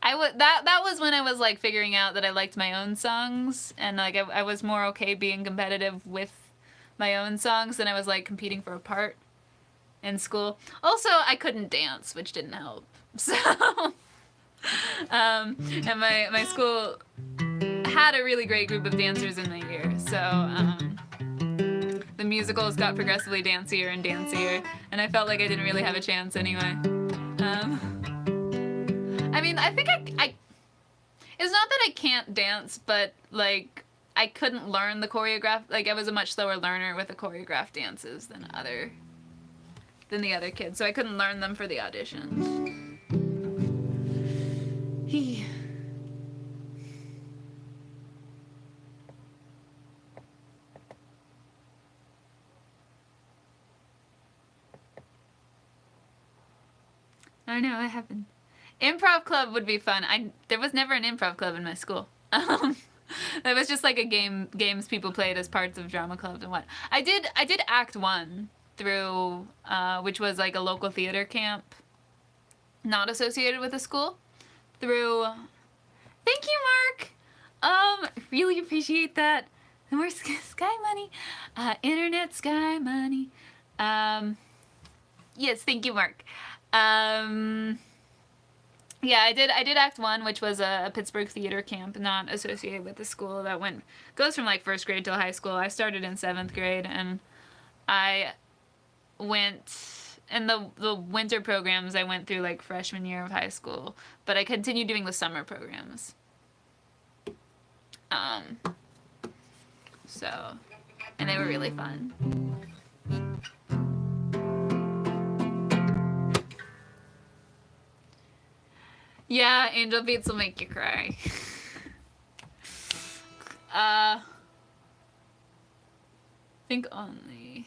was when I was like figuring out that I liked my own songs, and like I was more okay being competitive with my own songs than I was like competing for a part in school. Also, I couldn't dance, which didn't help. So, and my school had a really great group of dancers in the year, so the musicals got progressively dancier and dancier, and I felt like I didn't really have a chance anyway. I mean, I think I it's not that I can't dance, but like I couldn't learn the choreograph. Like I was a much slower learner with the choreographed dances than the other kids, so I couldn't learn them for the auditions. I know, I haven't. Improv club would be fun. There was never an improv club in my school. That was just like a games people played as parts of drama clubs and what. I did Act 1 through, which was like a local theater camp, not associated with a school, through, thank you, Mark! Really appreciate that. And more Sky Money. Internet Sky Money. Yes, thank you, Mark. Yeah, I did Act 1, which was a Pittsburgh theater camp, not associated with the school, that goes from like 1st grade till high school. I started in 7th grade, and I went, in the winter programs, I went through like freshman year of high school, but I continued doing the summer programs. So, and they were really fun. Yeah, Angel Beats will make you cry. Think only.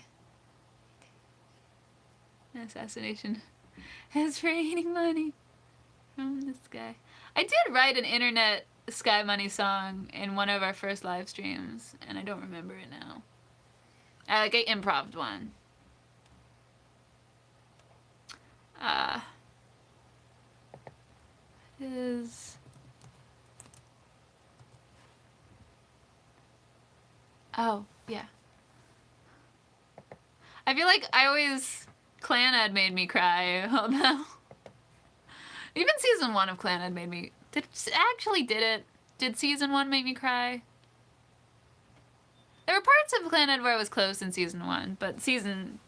Assassination. It's raining money from the sky. I did write an internet Sky Money song in one of our first live streams, and I don't remember it now. Like I improv'd one. Oh, yeah. I feel like Clan Ed made me cry, although... Even season 1 of Clan Ed made me... Did season 1 make me cry? There were parts of Clan Ed where I was close in season 1, but season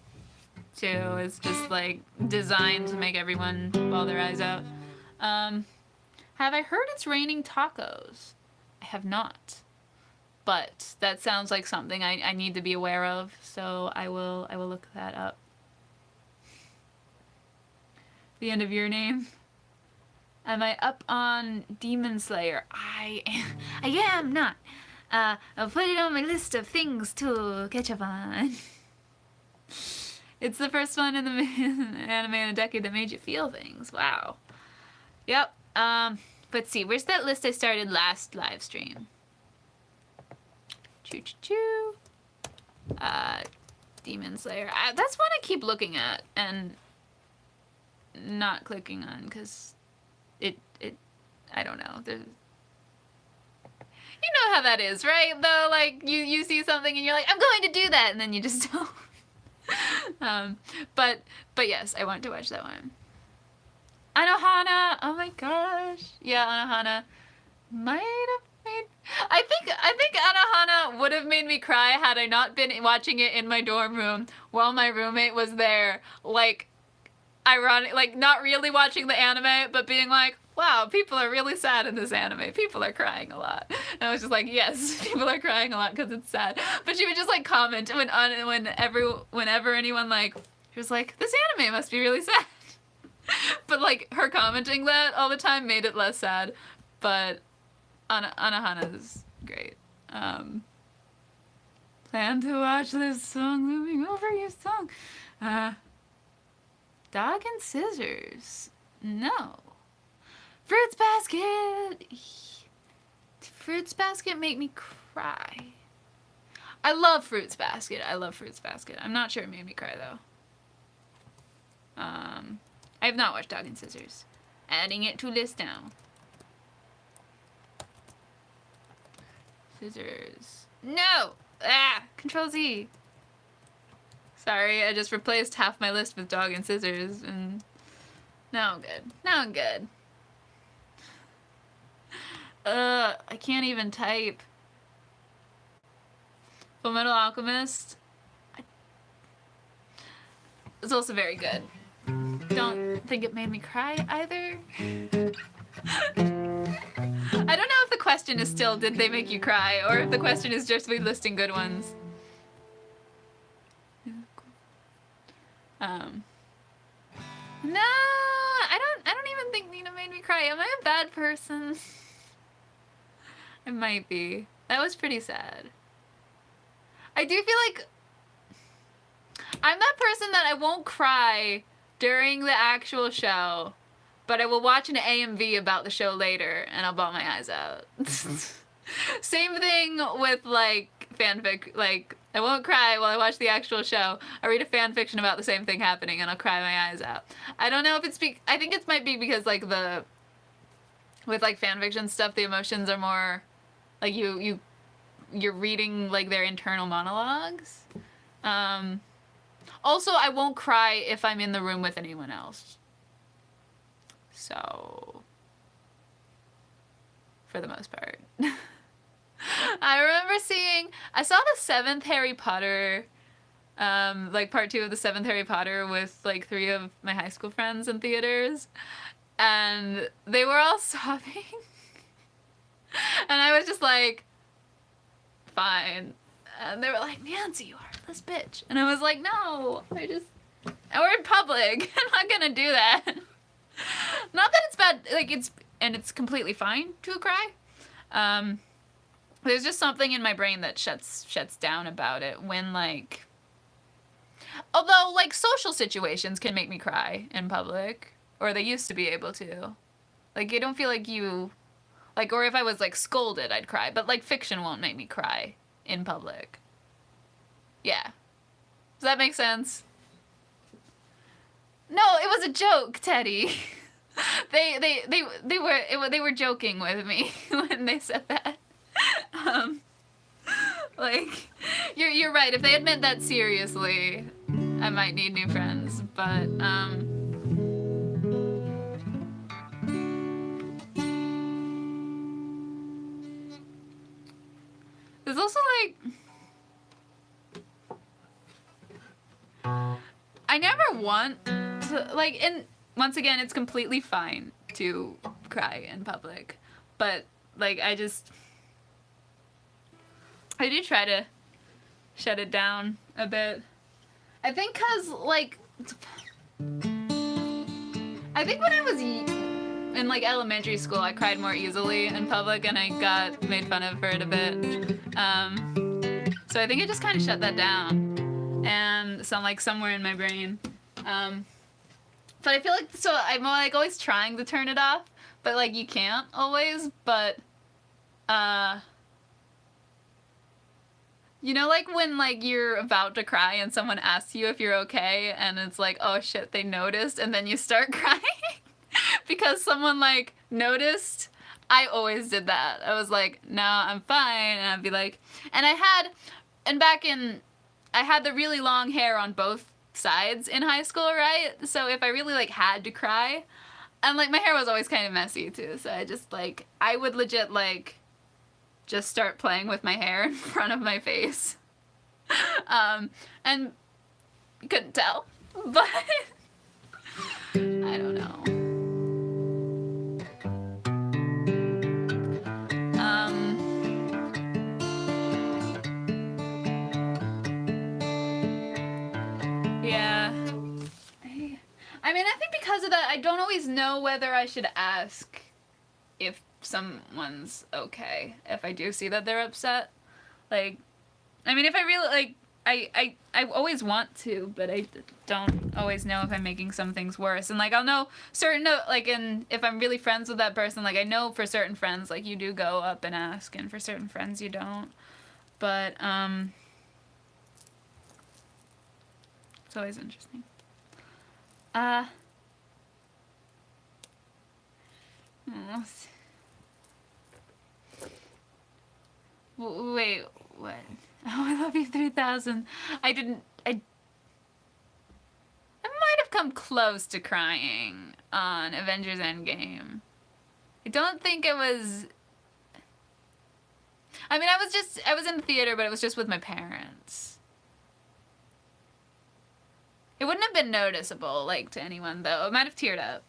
2 is just, like, designed to make everyone bawl their eyes out. Have I heard it's raining tacos? I have not. But that sounds like something I need to be aware of, so I will look that up. The end of your name. Am I up on Demon Slayer? I am not. I'll put it on my list of things to catch up on. It's the first one in the anime in a decade that made you feel things. Wow. Yep. Let's see. Where's that list I started last live stream? Choo. Demon Slayer. That's one I keep looking at and not clicking on because it I don't know. You know how that is, right? Though, like you see something and you're like, I'm going to do that, and then you just don't. But yes, I want to watch that one. Anohana. Oh my gosh. Yeah, Anohana might have made. I think Anohana would have made me cry had I not been watching it in my dorm room while my roommate was there. Like, ironic, like not really watching the anime, but being like, wow, people are really sad in this anime. People are crying a lot. And I was just like, yes, people are crying a lot because it's sad. But she would just like comment whenever anyone like, she was like, this anime must be really sad. But like her commenting that all the time made it less sad. But Anohana's great. Plan to watch this song looming over your song. Dog and Scissors. No. Fruits Basket! Fruits Basket make me cry. I love Fruits Basket. I'm not sure it made me cry, though. I have not watched Dog and Scissors. Adding it to list now. Scissors. No! Control Z. Sorry, I just replaced half my list with Dog and Scissors, and now I'm good. I can't even type. Fullmetal Alchemist. It's also very good. Don't think it made me cry either. I don't know if the question is still, did they make you cry, or if the question is just me listing good ones. No, I don't even think Nina made me cry. Am I a bad person? I might be. That was pretty sad. I do feel like I'm that person that I won't cry during the actual show, but I will watch an AMV about the show later and I'll bawl my eyes out. Same thing with like fanfic. Like, I won't cry while I watch the actual show. I read a fan fiction about the same thing happening and I'll cry my eyes out. I don't know if it's I think it might be because like with like fan fiction stuff, the emotions are more like you're reading like their internal monologues. Also, I won't cry if I'm in the room with anyone else. So, for the most part. I remember I saw the 7th Harry Potter, like part 2 of the 7th Harry Potter with like 3 of my high school friends in theaters, and they were all sobbing. And I was just like, fine. And they were like, Nancy, you heartless bitch. And I was like, no, we're in public. I'm not gonna do that. Not that it's bad, like it's completely fine to cry. There's just something in my brain that shuts down about it when like, although like social situations can make me cry in public, or they used to be able to. Like, I don't feel like like, or if I was like scolded, I'd cry, but like fiction won't make me cry in public. Yeah. Does that make sense? No, it was a joke, Teddy. They were joking with me when they said that. Like, you're right. If they had meant that seriously, I might need new friends. But there's also like, I never want to like. And once again, it's completely fine to cry in public, but like I do try to shut it down a bit. I think because, like, I think when I was in, like, elementary school, I cried more easily in public, and I got made fun of for it a bit. So I think I just kind of shut that down, and so I'm, like, somewhere in my brain. But I feel like, so I'm, like, always trying to turn it off, but, like, you can't always, but, you know, like when like you're about to cry and someone asks you if you're okay, and it's like, oh shit, they noticed, and then you start crying because someone like noticed. I always did that. I was like, no, I'm fine, and I'd be like, and I had the really long hair on both sides in high school, right? So if I really like had to cry, and like my hair was always kind of messy too, so I just like, I would legit like just start playing with my hair in front of my face. And you couldn't tell, but I don't know. Yeah. I mean, I think because of that, I don't always know whether I should ask if someone's okay if I do see that they're upset. Like, I mean, if I really, like, I always want to, but I don't always know if I'm making some things worse. And, like, I'll know certain, like, and if I'm really friends with that person, like, I know for certain friends, like, you do go up and ask, and for certain friends, you don't. But, it's always interesting. Wait, what? Oh, I love you 3000. I might have come close to crying on Avengers Endgame. I don't think it was... I mean, I was in the theater, but it was just with my parents. It wouldn't have been noticeable, like, to anyone, though. I might have teared up.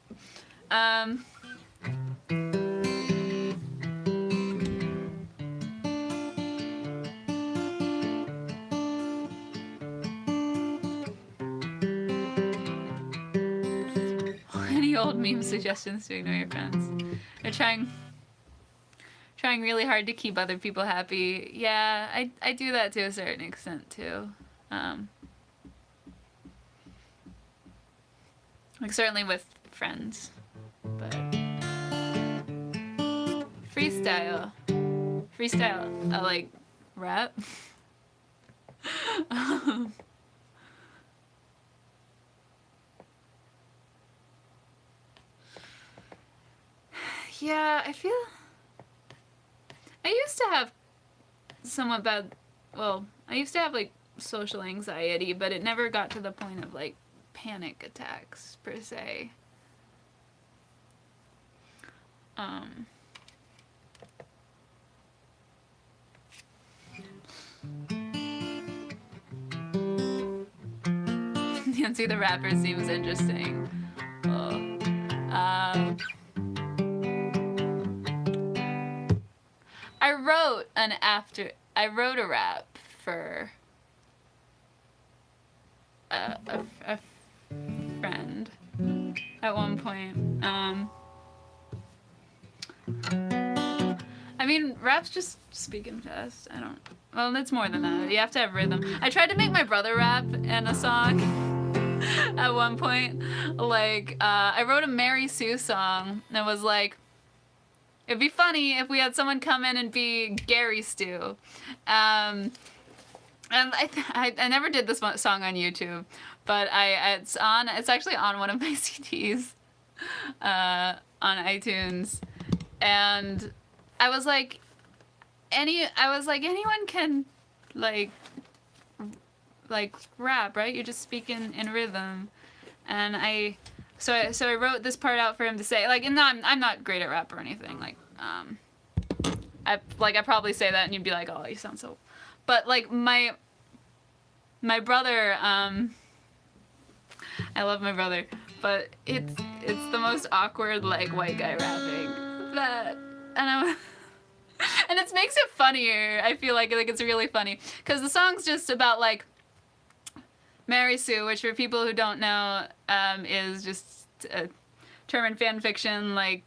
Any old meme suggestions to ignore your friends? They're trying really hard to keep other people happy. Yeah, I do that to a certain extent, too. Like, certainly with friends. But... Freestyle. Like, rap? Yeah, I feel... I used to have somewhat bad... Well, I used to have, like, social anxiety, but it never got to the point of, like, panic attacks, per se. Nancy the Rapper seems interesting. Oh. I wrote a rap for a friend at one point. I mean, rap's just speaking fast. Well, it's more than that. You have to have rhythm. I tried to make my brother rap in a song at one point. Like, I wrote a Mary Sue song that was like, it'd be funny if we had someone come in and be Gary Stu. And I never did this song on YouTube, but it's actually on one of my CDs on iTunes. And I was like, anyone can like rap, right? You just speak in rhythm. And I wrote this part out for him to say, like, and I'm not great at rap or anything, like, I probably say that and you'd be like, oh, you sound so, but like my brother, I love my brother, but it's the most awkward, like, white guy rapping that, and it makes it funnier. I feel like it's really funny because the song's just about, like, Mary Sue, which for people who don't know, is just a term in fan fiction, like,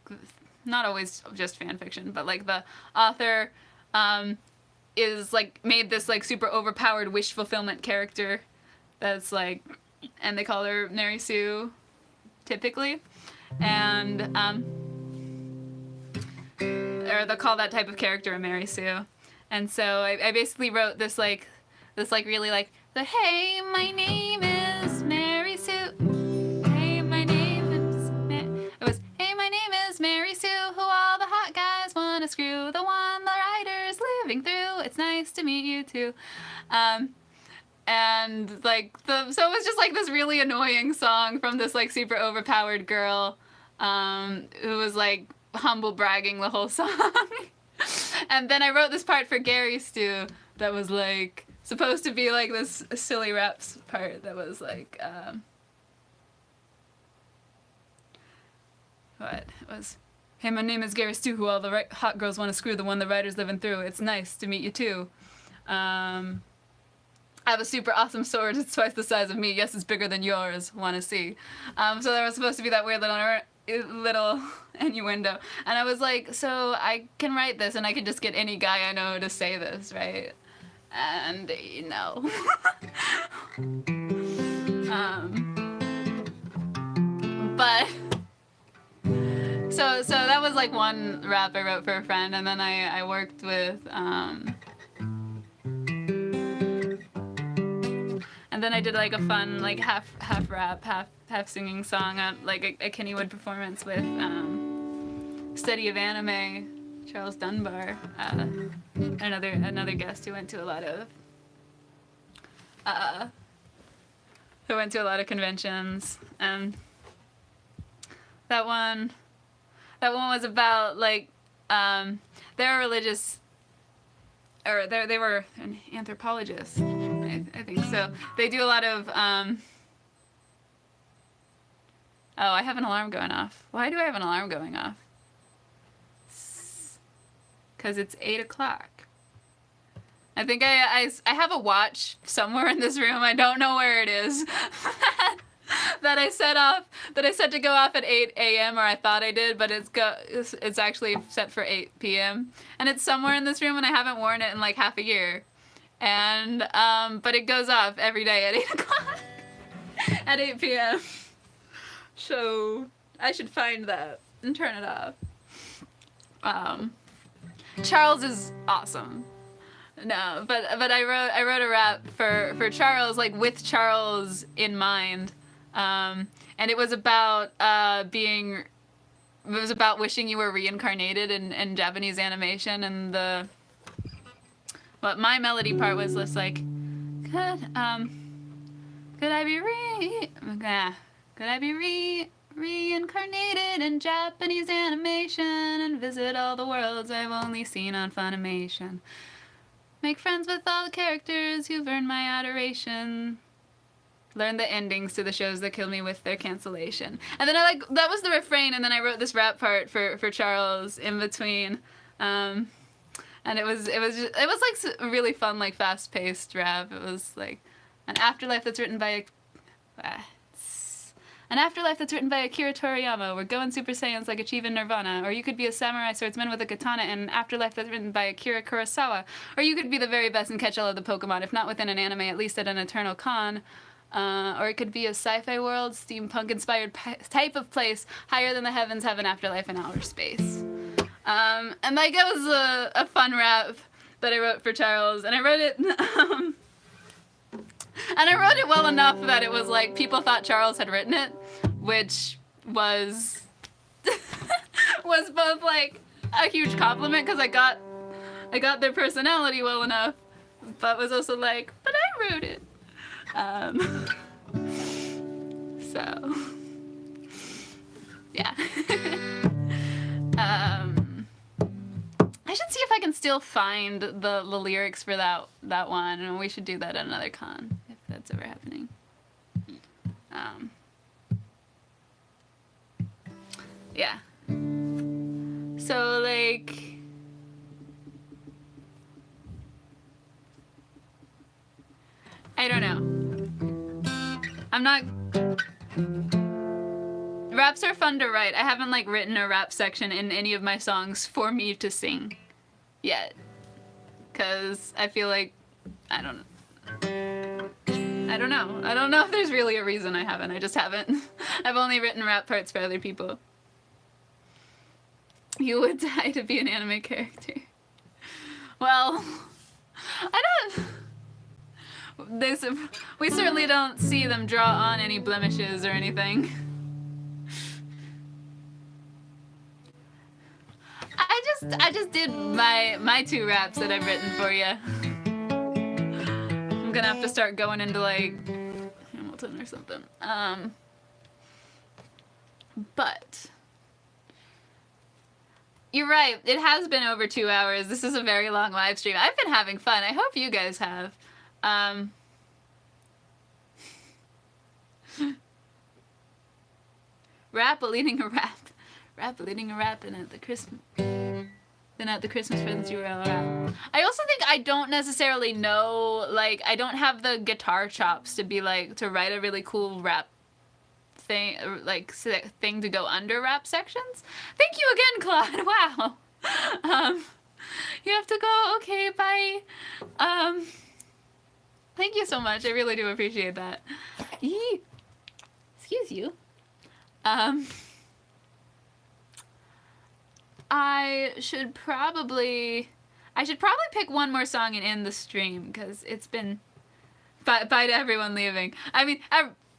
not always just fan fiction, but like the author is like made this like super overpowered wish fulfillment character that's like, and they call her Mary Sue typically, and or they'll call that type of character a Mary Sue. And so I basically wrote this really like the hey, my name is Mary Sue. Hey, my name is it was hey, my name is Mary Sue, who all the hot guys wanna screw, the one the writer's living through. It's nice to meet you too. And like so it was just like this really annoying song from this like super overpowered girl who was like humble bragging the whole song. And then I wrote this part for Gary Stu that was like supposed to be like this silly rap part that was like what it was, hey, my name is Gary Stu, who all the hot girls want to screw, the one the writer's living through. It's nice to meet you too. I have a super awesome sword. It's twice the size of me. Yes, it's bigger than yours. Want to see? So there was supposed to be that weird little innuendo, and I was like, so I can write this, and I can just get any guy I know to say this, right? And you know, but so that was like one rap I wrote for a friend, and then I worked with. And then I did like a fun like half rap, half singing song at like a Kennywood performance with Study of Anime, Charles Dunbar, another guest who went to a lot of conventions, and that one was about like they're religious, or they were an anthropologist. I think so. They do a lot of, oh, I have an alarm going off. Why do I have an alarm going off? Because it's 8 o'clock. I think I have a watch somewhere in this room. I don't know where it is. that I set to go off at 8 a.m. or I thought I did, but it's actually set for 8 p.m. And it's somewhere in this room, and I haven't worn it in like half a year. And but it goes off every day at 8 o'clock at 8 p.m. So I should find that and turn it off. Charles is awesome. No, but I wrote a rap for Charles, like with Charles in mind, and it was about wishing you were reincarnated in Japanese animation, and but my melody part was just like, could I be reincarnated in Japanese animation and visit all the worlds I've only seen on Funimation? Make friends with all the characters who've earned my adoration. Learn the endings to the shows that killed me with their cancellation. And then that was the refrain, and then I wrote this rap part for Charles in between. And it was like a really fun, like fast-paced rap. It was like an afterlife that's written by Akira Toriyama. We're going Super Saiyans like achieving Nirvana. Or you could be a samurai swordsman with a katana in an afterlife that's written by Akira Kurosawa. Or you could be the very best and catch all of the Pokemon, if not within an anime, at least at an Eternal Con. Or it could be a sci-fi world, steampunk-inspired type of place, higher than the heavens, have an afterlife in outer space. And like it was a fun rap that I wrote for Charles, and I wrote it, and I wrote it well enough that it was like people thought Charles had written it, which was was both like a huge compliment because I got their personality well enough, but was also like, but I wrote it. So, yeah. I should see if I can still find the lyrics for that one, and we should do that at another con if that's ever happening. Yeah. So like, I don't know. I'm not. Raps are fun to write. I haven't like written a rap section in any of my songs for me to sing yet, cause I feel like I don't know. I don't know if there's really a reason I haven't. I just haven't. I've only written rap parts for other people. You would die to be an anime character. Well, I don't. We certainly don't see them draw on any blemishes or anything. I just did my 2 raps that I've written for you. I'm gonna have to start going into like Hamilton or something. But you're right. It has been over 2 hours. This is a very long live stream. I've been having fun. I hope you guys have. Rap leading a rap. Rap leading a rap and at the Christmas. Then at the Christmas presents you were all around. I also think I don't necessarily know, like, I don't have the guitar chops to be like, to write a really cool rap thing, like, thing to go under rap sections. Thank you again, Claude. Wow. You have to go. Okay, bye. Thank you so much. I really do appreciate that. Yee. Excuse you. I should probably pick one more song and end the stream, because it's been bye to everyone leaving. I mean,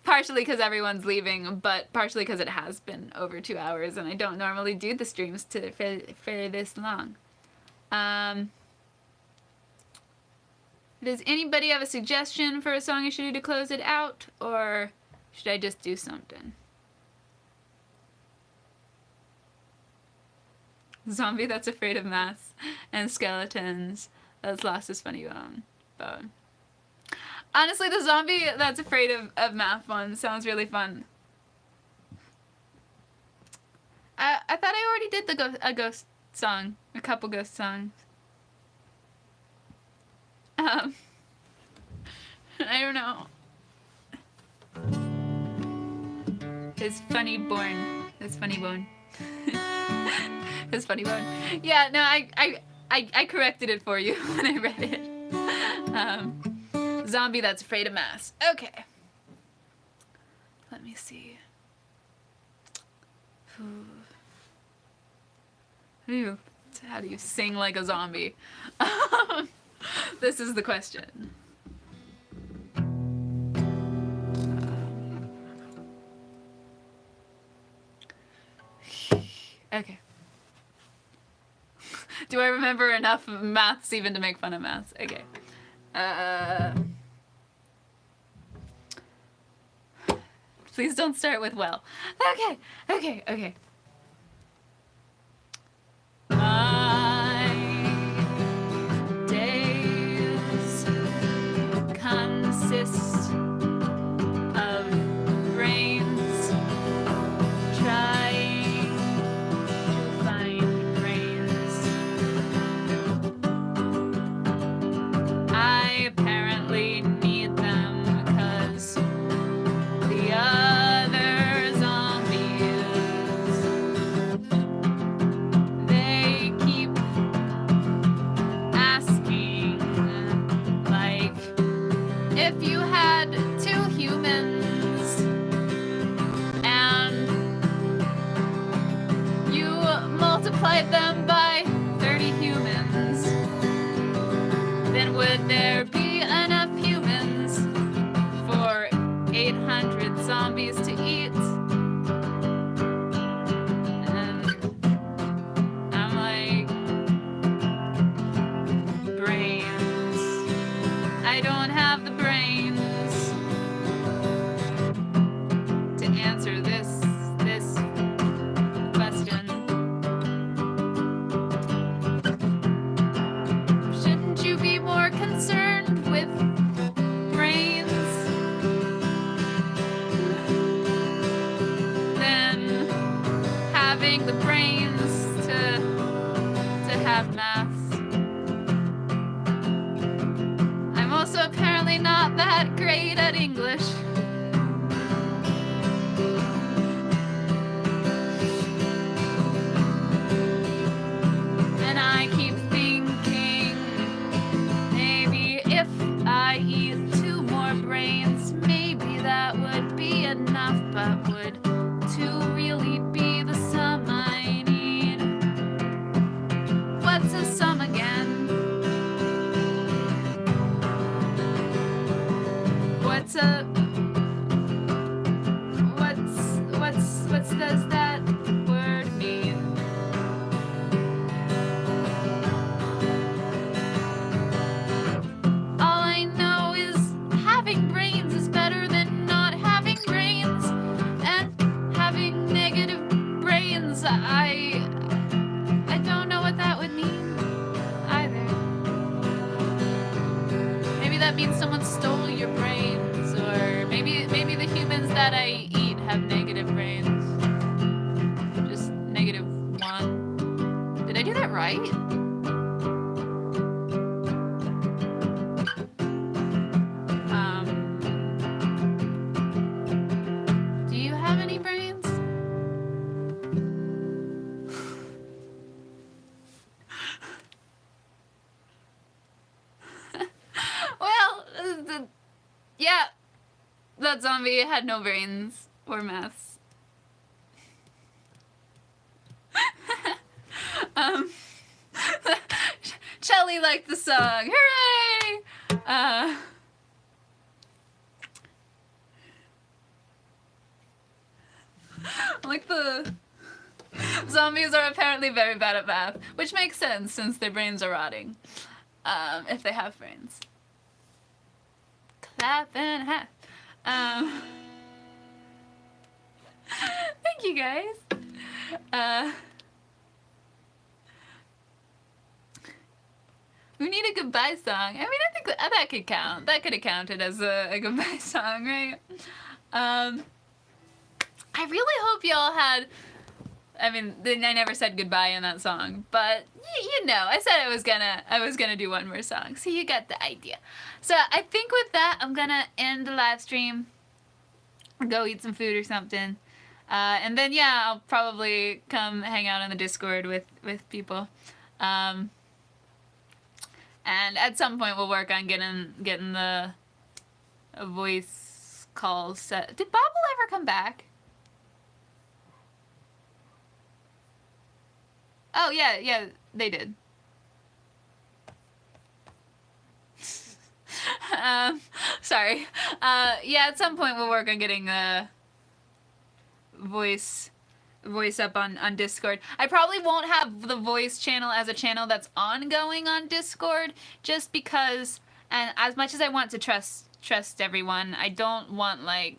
partially because everyone's leaving, but partially because it has been over 2 hours and I don't normally do the streams for this long. Does anybody have a suggestion for a song I should do to close it out, or should I just do something? Zombie that's afraid of maths and skeletons that's lost his funny bone. Honestly, the zombie that's afraid of math one sounds really fun. I thought I already did a ghost song, a couple ghost songs. I don't know. His funny bone. His funny bone. His funny bone. Yeah, no, I corrected it for you when I read it. Zombie that's afraid of maths. Okay. Let me see. How do you sing like a zombie? This is the question. Okay. Do I remember enough maths even to make fun of maths? Okay. Please don't start with well. Okay. My days consist of brains trying to find brains. I apparently need them because the other zombies, they keep asking, like, if you had 2 humans and you multiplied them by 30 humans, then would there be enough humans for 800 zombies to eat? And I'm like, brains. have the brains to answer this question. Shouldn't you be more concerned with brains than having the brains to have maths? I'm also apparently not that great at English. And I keep thinking, maybe if I eat 2 more brains, maybe that would be enough. But would 2 really be the sum I need? What's a sum again? What's does that word mean? All I know is having brains is better than not having brains, and having negative brains, I don't know what that would mean either. Maybe that means someone stole your brains, or maybe the humans that I eat have negative brains. Just -1. Did I do that right? Do you have any brains? Well, yeah, that zombie had no brains or maths. Shelly liked the song. Hooray! Like the zombies are apparently very bad at math, which makes sense since their brains are rotting. If they have brains. Clap and half. Thank you guys. We need a goodbye song. I mean, I think that could count. That could have counted as a goodbye song, right? I really hope y'all had. I mean, I never said goodbye in that song, but you know, I said I was gonna do one more song, so you got the idea. So I think with that, I'm gonna end the live stream, go eat some food or something, and then yeah, I'll probably come hang out on the Discord with people, and at some point we'll work on getting the voice calls set. Did Bobble ever come back? Oh, yeah, they did. Sorry. Yeah, at some point we'll work on getting the voice up on Discord. I probably won't have the voice channel as a channel that's ongoing on Discord, just because, and as much as I want to trust everyone, I don't want, like,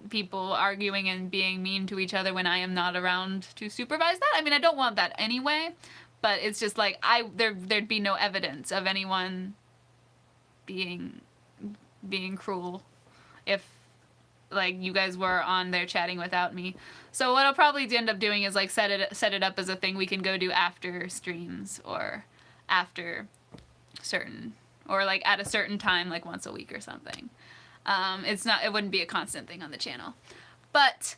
people arguing and being mean to each other when I am not around to supervise that. I mean, I don't want that anyway, but it's just like there'd be no evidence of anyone being cruel if, like, you guys were on there chatting without me. So what I'll probably end up doing is, like, set it up as a thing we can go do after streams or after certain, or like at a certain time, like once a week or something. It wouldn't be a constant thing on the channel. But,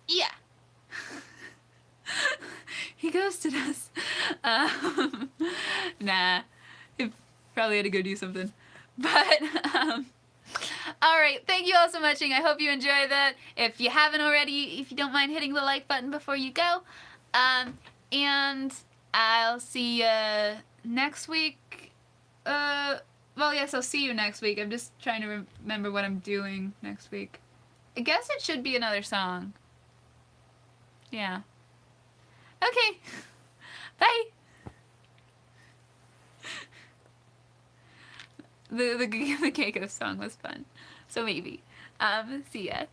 yeah. He ghosted us. Nah. He probably had to go do something. But, alright, thank you all so much, and I hope you enjoyed that. If you haven't already, if you don't mind hitting the like button before you go. And I'll see you next week. Well, yes, I'll see you next week. I'm just trying to remember what I'm doing next week. I guess it should be another song. Yeah. Okay. Bye. The Keiko song was fun. So maybe. See ya.